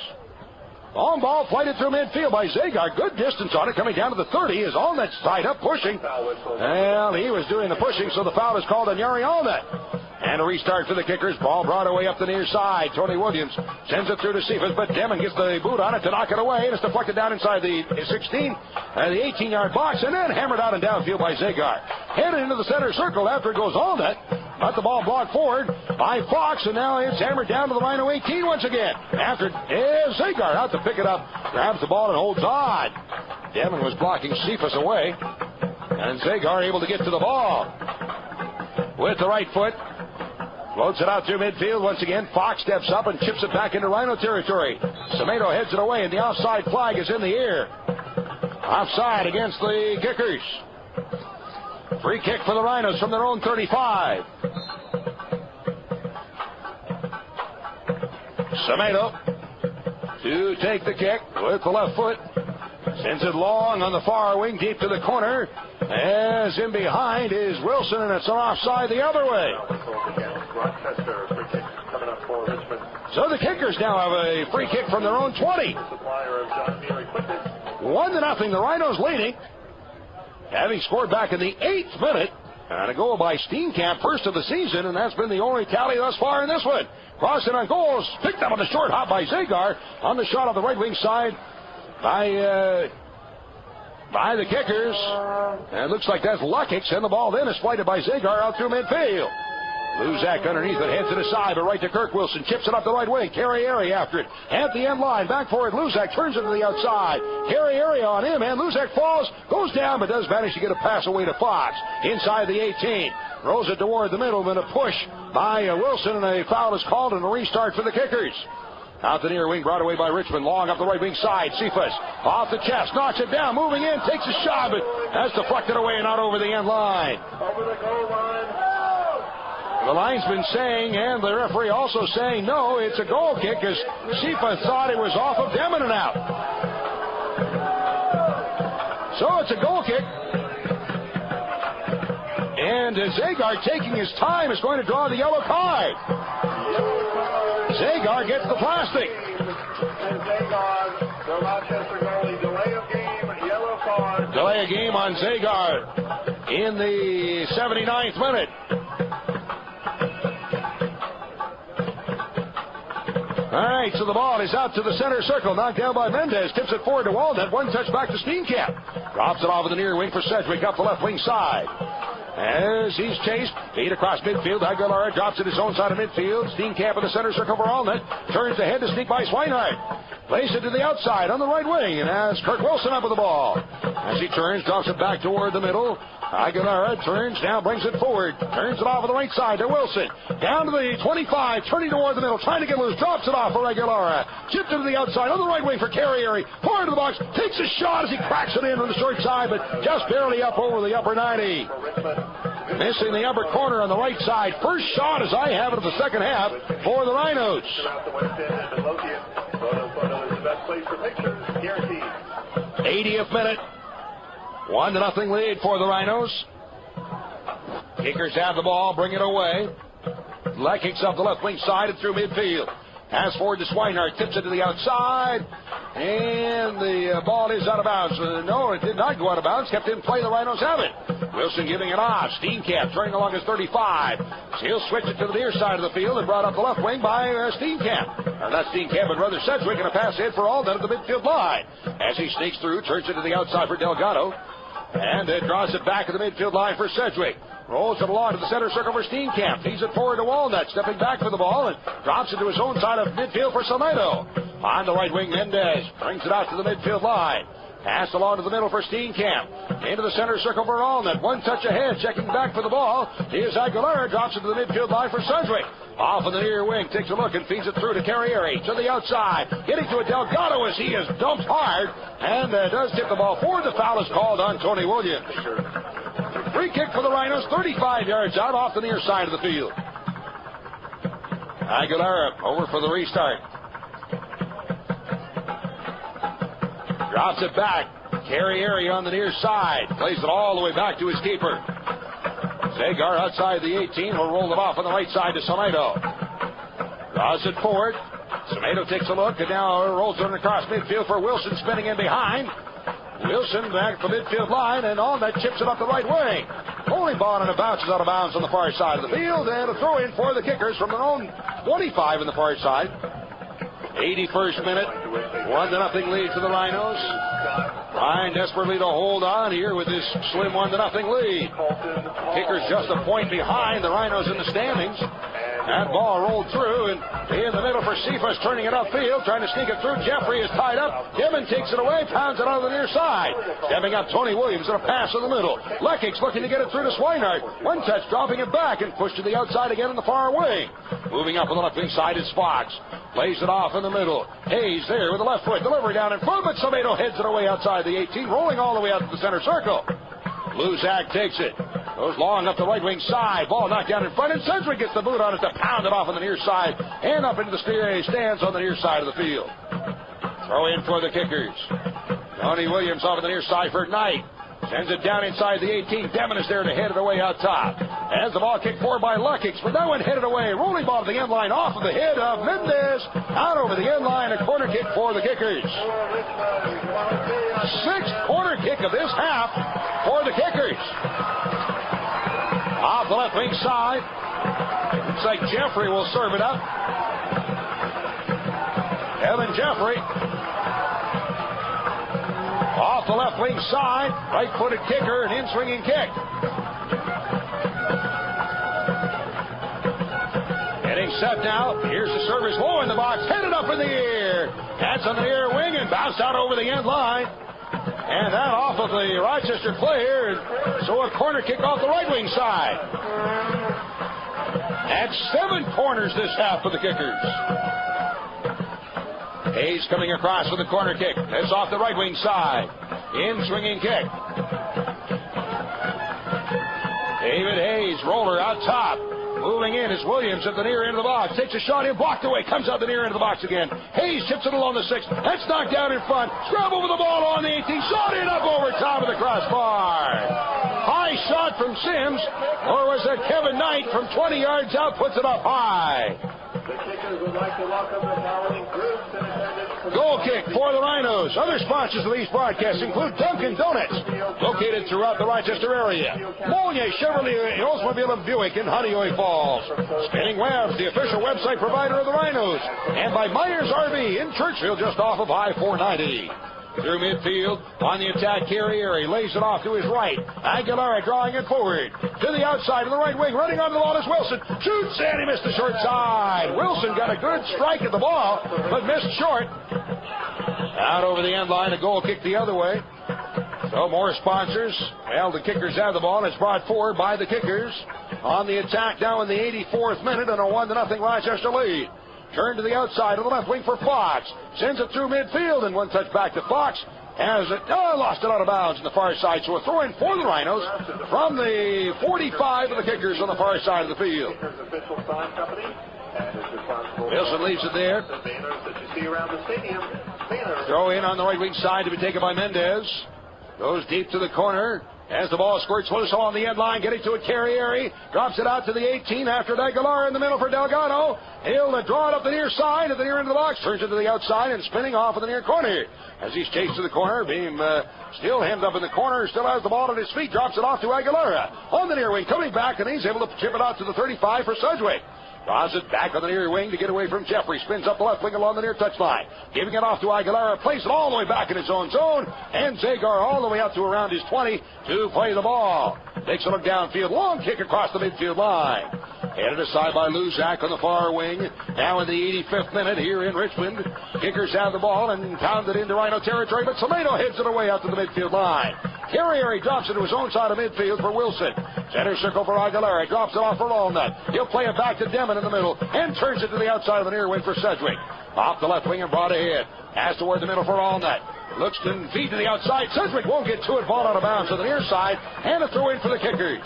S1: On ball, flighted through midfield by Zagar. Good distance on it, coming down to the 30. Is Allnut's tied up, pushing. Well, he was doing the pushing, so the foul is called on Yari Allnut. And a restart for the Kickers. Ball brought away up the near side. Tony Williams sends it through to Cephas, but Demon gets the boot on it to knock it away, and it's deflected down inside the 16, the 18-yard box, and then hammered out and downfield by Zagar. Headed into the center circle after it goes Allnut. Got the ball blocked forward by Fox, and now it's hammered down to the Rhino 18 once again. After Zagar out to pick it up, grabs the ball and holds on. Demon was blocking Cephas away, and Zagar able to get to the ball with the right foot. Floats it out through midfield once again. Fox steps up and chips it back into Rhino territory. Semedo heads it away, and the offside flag is in the air. Offside against the Kickers. Free kick for the Rhinos from their own 35. Semedo to take the kick with the left foot. Sends it long on the far wing, deep to the corner. As in behind is Wilson, and it's an offside the other way.
S4: Rochester, free kick coming up for Richmond.
S1: So the Kickers now have a free kick from their own 20. 1-0, the Rhinos leading. Having scored back in the 8th minute. And a goal by Steenkamp, first of the season, and that's been the only tally thus far in this one. Crossing on goals, picked up on the short hop by Zagar. On the shot on the right wing side by the Kickers. And it looks like that's Luckix, and the ball then is flighted by Zagar out through midfield. Luzak underneath it, heads it aside, but right to Kirk Wilson. Chips it up the right wing. Carrieri after it. At the end line, back for it. Luzak turns it to the outside. Carrieri on him, and Luzak falls, goes down, but does manage to get a pass away to Fox. Inside the 18. Rolls it toward the middle, and a push by Wilson, and a foul is called, and a restart for the Kickers. Out the near wing, brought away by Richmond. Long up the right wing side. Cephas off the chest, knocks it down, moving in, takes a shot, but that's deflected away and out over the end line.
S4: Over the goal line.
S1: The linesman saying, and the referee also saying, no, it's a goal kick, as Cephas thought it was off of Demon and out. So it's a goal kick. And Zagar, taking his time, is going to draw the yellow card. Zagar gets the plastic.
S4: And Zagar, the Rochester goalie, delay of game, yellow card.
S1: Delay of game on Zagar in the 79th minute. All right, so the ball is out to the center circle, knocked down by Mendez, tips it forward to Allnut, one touch back to Steenkamp. Drops it off of the near wing for Sedgwick up the left wing side. As he's chased, feed across midfield. Aguilera drops at his own side of midfield. Steenkamp in the center circle for Allnet. Turns ahead to sneak by Swinehart. Plays it to the outside on the right wing, and has Kirk Wilson up with the ball. As he turns, drops it back toward the middle. Aguilera turns, now brings it forward. Turns it off on the right side to Wilson. Down to the 25, turning toward the middle, trying to get loose. Drops it off for Aguilera. Chipped it to the outside on the right wing for Carrieri. Forward to the box, takes a shot as he cracks it in from the short side, but just barely up over the upper 90. Missing the upper corner on the right side. First shot, as I have it, of the second half for the Rhinos. 80th minute. 1-0 lead for the Rhinos. Kickers have the ball, bring it away. Leckings up the left wing side and through midfield. Pass forward to Swinehart, tips it to the outside, and the ball is out of bounds. No, it did not go out of bounds. Kept in play. The Rhinos have it. Wilson giving it off. Steenkamp turning along his 35. He'll switch it to the near side of the field and brought up the left wing by Steenkamp. Or not Steenkamp, but rather Sedgwick, and a pass in for Alden at the midfield line. As he sneaks through, turns it to the outside for Delgado, and draws it back to the midfield line for Sedgwick. Rolls it along to the center circle for Steenkamp. Feeds it forward to Walnut, stepping back for the ball and drops it to his own side of midfield for Salado. On the right wing, Mendez brings it out to the midfield line. Pass along to the middle for Steenkamp. Into the center circle for Allnet. One touch ahead, checking back for the ball. Here's Aguilera, drops it to the midfield line for Sedgwick. Off in the near wing, takes a look and feeds it through to Carrieri. To the outside, getting to a Delgado as he is dumped hard and does tip the ball forward. The foul is called on Tony Williams. Free kick for the Rhinos, 35 yards out off the near side of the field. Aguilera over for the restart. Drops it back. Carrieri on the near side. Plays it all the way back to his keeper. Zagar outside the 18 will roll it off on the right side to Salado. Draws it forward. Salado takes a look and now rolls it across midfield for Wilson, spinning in behind. Wilson back to the midfield line, and on that chips it up the right wing. Bowling ball, and it bounces out of bounds on the far side of the field, and a throw in for the kickers from their own 25 in the far side. 81st minute, 1-0 lead for the Rhinos. Trying desperately to hold on here with this slim 1-0 lead. Kickers just a point behind the Rhinos in the standings. That ball rolled through, and in the middle for Cephas, turning it upfield, trying to sneak it through. Jeffrey is tied up. Gibbon takes it away, pounds it out of the near side. Stepping up, Tony Williams and a pass in the middle. Leckings looking to get it through to Swinehart. One touch, dropping it back and pushed to the outside again in the far wing. Moving up on the left wing side is Fox. Plays it off in the middle. Hayes there with the left foot. Delivery down in front, but Salado heads it away outside the 18, rolling all the way out to the center circle. Luzak takes it. Goes long up the right wing side. Ball knocked down in front, and Sedgwick gets the boot on it to pound it off on the near side and up into the stands on the near side of the field. Throw in for the kickers. Tony Williams off on the near side for Knight. Sends it down inside the 18. Demon is there to head it away out top. Has the ball kicked forward by Leckings, but that one headed away. Rolling ball to the end line off of the head of Mendez. Out over the end line, a corner kick for the kickers. Sixth corner kick of this half for the kickers. Off the left wing side. Looks like Jeffrey will serve it up. Evan Jeffrey. Off the left wing side. Right-footed kicker, an in-swinging kick. Getting set now. Here's the service low in the box. Headed up in the air. That's on the near wing and bounced out over the end line. And that off of the Rochester player. So a corner kick off the right wing side. That's 7 corners this half for the kickers. Hayes coming across with a corner kick. That's off the right wing side. In swinging kick. David Hayes, roller out top. Moving in is Williams at the near end of the box. Takes a shot in, blocked away. Comes out the near end of the box again. Hayes chips it along the 6. That's knocked down in front. Scrabble with the ball on the 18. Shot in up over top of the crossbar. High shot from Sims. Or was it Kevin Knight from 20 yards out? Puts it up high.
S4: The kickers would like to welcome the following groups in attendance.
S1: Goal kick for the Rhinos. Other sponsors of these broadcasts include Dunkin' Donuts, located throughout the Rochester area. Molnier Chevrolet, Oldsmobile and Buick in Honeoye Falls. Spinning Webs, the official website provider of the Rhinos. And by Myers RV in Churchville, just off of I-490. through midfield. On the attack, Carrieri lays it off to his right. Aguilera drawing it forward to the outside of the right wing. Running on the ball is Wilson. Shoots, and he missed the short side. Wilson got a good strike at the ball, but missed short. Out over the end line, a goal kick the other way. So more sponsors. Well, the Kickers have the ball, and it's brought forward by the Kickers. On the attack now in the 84th minute, and a 1-0 Rochester lead. Turn to the outside of the left wing for Fox. Sends it through midfield, and one touch back to Fox. Has it, lost it out of bounds on the far side. So a throw in for the Rhinos from the 45 of the Kickers on the far side of the field. Wilson leaves it there. Throw in on the right wing side to be taken by Mendez. Goes deep to the corner. As the ball squirts loose on the end line, getting to it, Carrieri drops it out to the 18 after Aguilar in the middle for Delgado. He'll draw it up the near side at the near end of the box, turns it to the outside and spinning off in the near corner. As he's chased to the corner, being still hemmed up in the corner, still has the ball at his feet, drops it off to Aguilera on the near wing, coming back, and he's able to chip it out to the 35 for Sedgwick. Draws it back on the near wing to get away from Jeffrey. Spins up the left wing along the near touchline. Giving it off to Aguilera. Plays it all the way back in his own zone. And Zagar all the way up to around his 20 to play the ball. Takes a look downfield. Long kick across the midfield line. Headed aside by Luzak on the far wing. Now in the 85th minute here in Richmond. Kickers have the ball and pound it into Rhino territory. But Salado heads it away out to the midfield line. Carrieri drops it to his own side of midfield for Wilson. Center circle for Aguilera. Drops it off for Allnut. He'll play it back to Demon in the middle and turns it to the outside of the near wing for Sedgwick. Off the left wing and brought ahead. Has toward the middle for Allnut. Looks to feed to the outside. Sedgwick won't get to it. Ball out of bounds to the near side. And a throw in for the Kickers.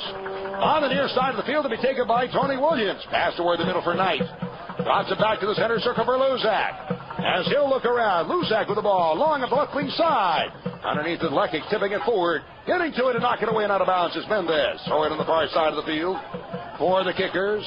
S1: On the near side of the field to be taken by Tony Williams. Pass toward the middle for Knight. Drops it back to the center circle for Luzak. As he'll look around, Luzak with the ball, long up the left wing side. Underneath it, Lekic tipping it forward. Getting to it and knocking away and out of bounds is Mendez. Throw it on the far side of the field for the Kickers.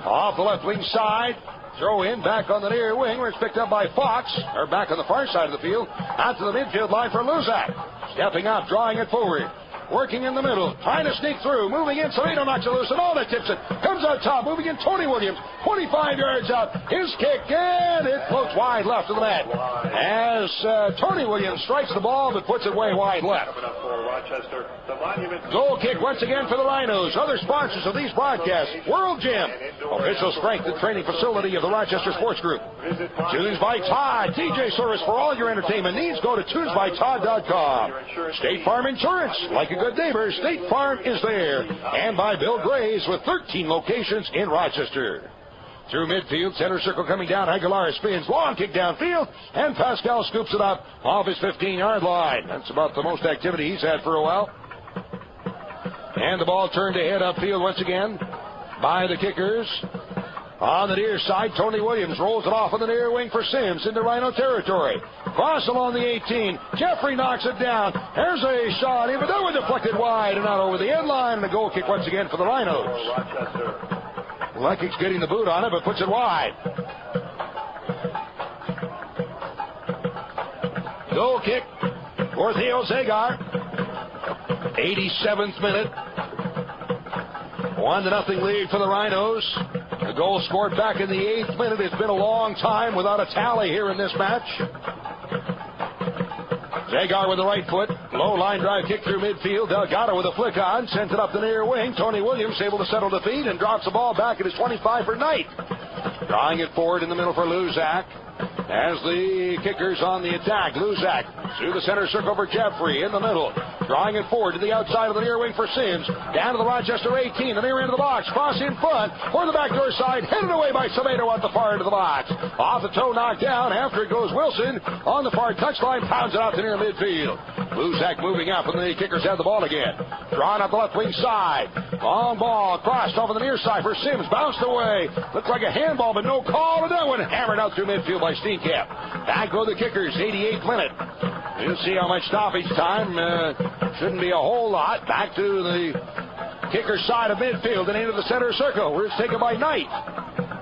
S1: Off the left wing side. Throw in back on the near wing where it's picked up by Fox. Or back on the far side of the field. Out to the midfield line for Luzak. Stepping up, drawing it forward. Working in the middle, trying to sneak through, moving in, Salado knocks it loose, and Allnut tips it, comes out top, moving in, Tony Williams, 25 yards out, his kick, and it floats wide left of the net, as Tony Williams strikes the ball, but puts it way wide left. Goal kick once again for the Rhinos. Other sponsors of these broadcasts, World Gym, official strength and training facility of the Rochester Sports Group. Tunes by Todd, DJ service for all your entertainment needs, go to tunesbytodd.com. State Farm Insurance, like a good neighbor, State Farm is there. And by Bill Graves with 13 locations in Rochester. Through midfield, center circle coming down. Aguilar spins, long kick downfield, and Pascal scoops it up off his 15-yard line. That's about the most activity he's had for a while. And the ball turned ahead upfield once again by the Kickers. On the near side, Tony Williams rolls it off on the near wing for Sims into Rhino territory. Cross along the 18. Jeffrey knocks it down. There's a shot in, but that was deflected wide and out over the end line, and a goal kick once again for the Rhinos. Lekic's getting the boot on it, but puts it wide. Goal kick for Theo Zagar. 87th minute. 1-0 lead for the Rhinos. The goal scored back in the 8th minute. It's been a long time without a tally here in this match. Zagar with the right foot. Low line drive kick through midfield. Delgado with a flick on. Sends it up the near wing. Tony Williams able to settle the feet and drops the ball back at his 25 for Knight. Drawing it forward in the middle for Luzak. As the Kickers on the attack. Luzak through the center circle for Jeffrey in the middle. Drawing it forward to the outside of the near wing for Sims. Down to the Rochester 18, the near end of the box. Cross in front for the backdoor side. Headed away by Salado at the far end of the box. Off the toe, knocked down. After it goes Wilson on the far touchline. Pounds it out to near midfield. Luzak moving up, and the Kickers have the ball again. Drawn up the left wing side. Long ball crossed over the near side for Sims. Bounced away. Looked like a handball, but no call. And that one hammered out through midfield by Steenkamp. Back go the Kickers, 88th minute. You'll see how much stoppage time. Shouldn't be a whole lot. Back to the Kicker side of midfield and into the center circle, where it's taken by Knight.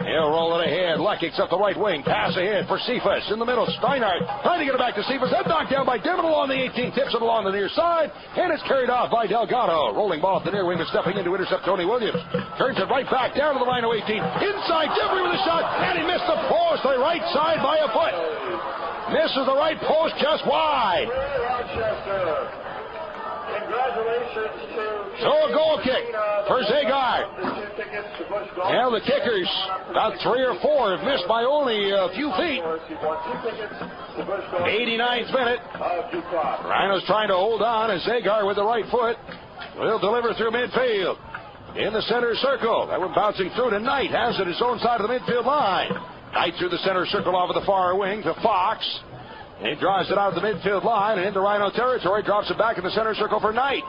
S1: He'll roll it ahead. Lekic's up the right wing. Pass ahead for Cephas in the middle. Steinhardt trying to get it back to Cephas. That knocked down by Demon along the 18. Tips it along the near side. And it's carried off by Delgado. Rolling ball at the near wing and stepping in to intercept Tony Williams. Turns it right back down to the Rhino 18. Inside, Jeffrey with a shot. And he missed the post. The right side by a foot. Misses the right post just wide.
S4: Rochester. Congratulations to...
S1: So a goal kick for Zagar. Now the kickers, about 3 or 4, have missed by only a few feet. 89th minute. Rhinos trying to hold on as Zagar with the right foot will deliver through midfield. In the center circle. That one bouncing through to Knight. Has it his own side of the midfield line. Knight through the center circle off of the far wing to Fox. He drives it out of the midfield line and into Rhino territory. Drops it back in the center circle for Knight.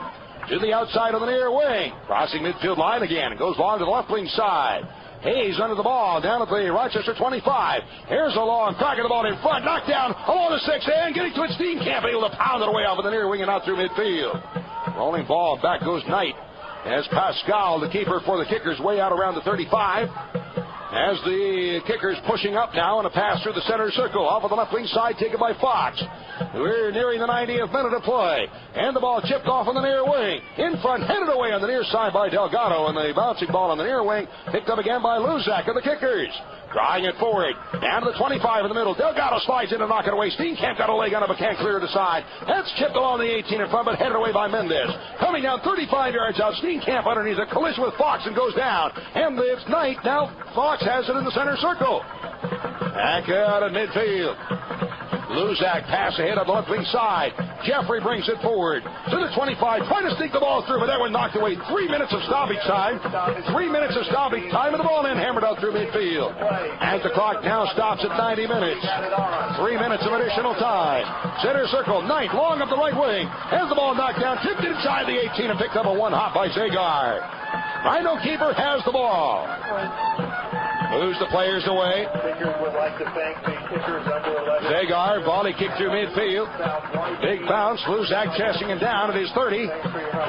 S1: To the outside on the near wing. Crossing midfield line again. And goes long to the left wing side. Hayes under the ball. Down at the Rochester 25. Here's a long crack of the ball in front. Knocked down along the 6 and getting to it. Steenkamp able to pound it away off of the near wing and out through midfield. Rolling ball. Back goes Knight. As Pascal, the keeper for the kickers, way out around the 35. As the kickers pushing up now on a pass through the center circle. Off of the left wing side, taken by Fox. We're nearing the 90th minute of play. And the ball chipped off on the near wing. In front, headed away on the near side by Delgado. And the bouncing ball on the near wing picked up again by Luzak of the kickers. Drawing it forward. Down to the 25 in the middle. Delgado slides in and knock it away. Steenkamp got a leg on it but can't clear it aside. That's chipped along the 18 in front but headed away by Mendez. Coming down 35 yards out. Steenkamp underneath a collision with Fox and goes down. And it's Knight. Now Fox has it in the center circle. Back out at midfield. Luzak pass ahead on the left wing side. Jeffrey brings it forward to the 25, trying to sneak the ball through, but that one knocked away. 3 minutes of stoppage time. 3 minutes of stoppage time, and the ball in hammered out through midfield. As the clock now stops at 90 minutes. 3 minutes of additional time. Center circle, Knight long up the right wing. Has the ball knocked down, tipped inside the 18 and picked up a one hop by Zagar. Rhino keeper has the ball. Moves the players away.
S4: Kickers would like to thank the kickers under 11.
S1: Zagar, volley kick through midfield. Big bounce. Luzak chasing him down at his 30.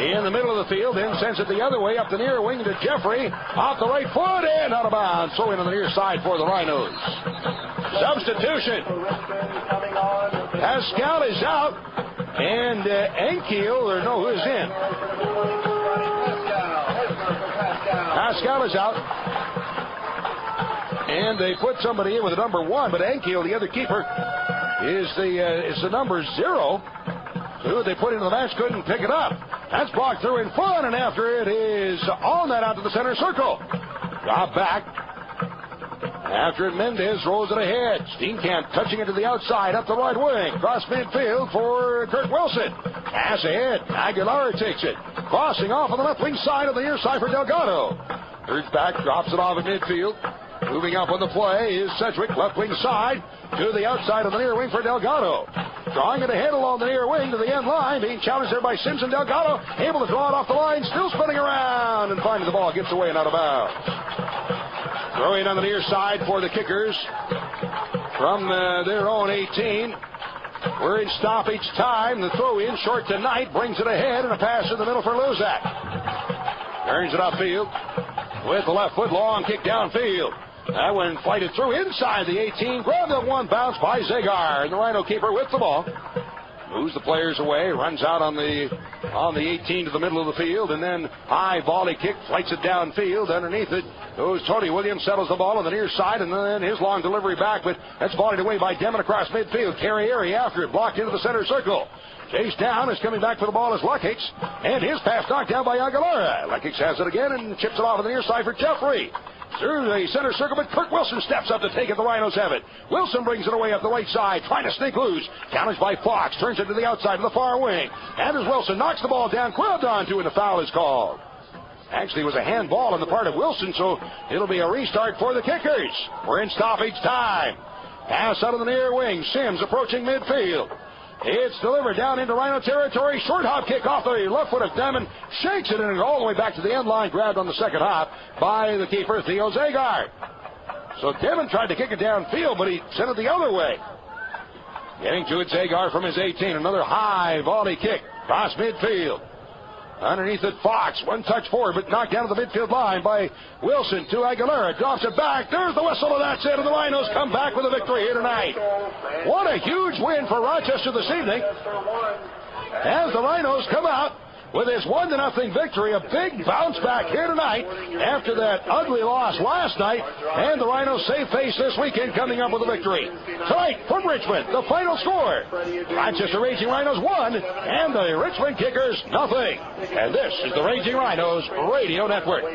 S1: In the middle of the field, then sends it the other way up the near wing to Jeffrey. Off the right foot and out of bounds. So in on the near side for the Rhinos. Substitution. Pascal is out. And Enkiel, or no, who is in? Pascal is out. And they put somebody in with a number 1, but Enkiel, the other keeper, is the number 0. Who they put into the match couldn't pick it up. That's blocked through in front, and after it is on that out to the center circle. Drop back. After it, Mendez rolls it ahead. Steenkamp touching it to the outside, up the right wing. Cross midfield for Kurt Wilson. Pass ahead. Aguilar takes it. Crossing off on the left wing side of the near side for Delgado. Third back, drops it off at midfield. Moving up on the play is Sedgwick, left wing side to the outside of the near wing for Delgado. Drawing it ahead along the near wing to the end line, being challenged there by Simpson. Delgado able to draw it off the line, still spinning around and finding the ball, gets away and out of bounds. Throwing on the near side for the kickers from their own 18. We're in stoppage time. The throw in short to Knight, brings it ahead and a pass in the middle for Luzak. Turns it upfield with the left foot, long kick downfield. That one flighted through inside the 18. Grabbed the one bounce by Zagar. And the Rhino keeper with the ball. Moves the players away. Runs out on the 18 to the middle of the field. And then high volley kick. Flights it downfield. Underneath it goes Tony Williams. Settles the ball on the near side. And then his long delivery back. But that's volleyed away by Demon across midfield. Carrieri after it. Blocked into the center circle. Chase down is coming back for the ball as Luckix. And his pass knocked down by Aguilar. Luckix has it again and chips it off on the near side for Jeffrey. Through the center circle, but Kirk Wilson steps up to take it. The Rhinos have it. Wilson brings it away up the right side, trying to sneak loose. Challenged by Fox, turns it to the outside of the far wing. And as Wilson knocks the ball down, grabbed onto, and a foul is called. Actually, it was a handball on the part of Wilson, so it'll be a restart for the kickers. We're in stoppage time. Pass out of the near wing. Sims approaching midfield. It's delivered down into Rhino territory. Short hop kick off the left foot of Demon. Shakes it and all the way back to the end line. Grabbed on the second hop by the keeper, Theo Zagar. So Demon tried to kick it downfield, but he sent it the other way. Getting to it, Zagar from his 18. Another high volley kick. Cross midfield. Underneath it, Fox. One touch forward, but knocked down to the midfield line by Wilson to Aguilera. Drops it back. There's the whistle, and that's it. And the Rhinos come back with a victory here tonight. What a huge win for Rochester this evening. As the Rhinos come out with his 1-0 victory. A big bounce back here tonight after that ugly loss last night. And the Rhinos save face this weekend, coming up with a victory. Tonight from Richmond, the final score: Rochester Raging Rhinos 1 and the Richmond Kickers 0. And this is the Raging Rhinos Radio Network.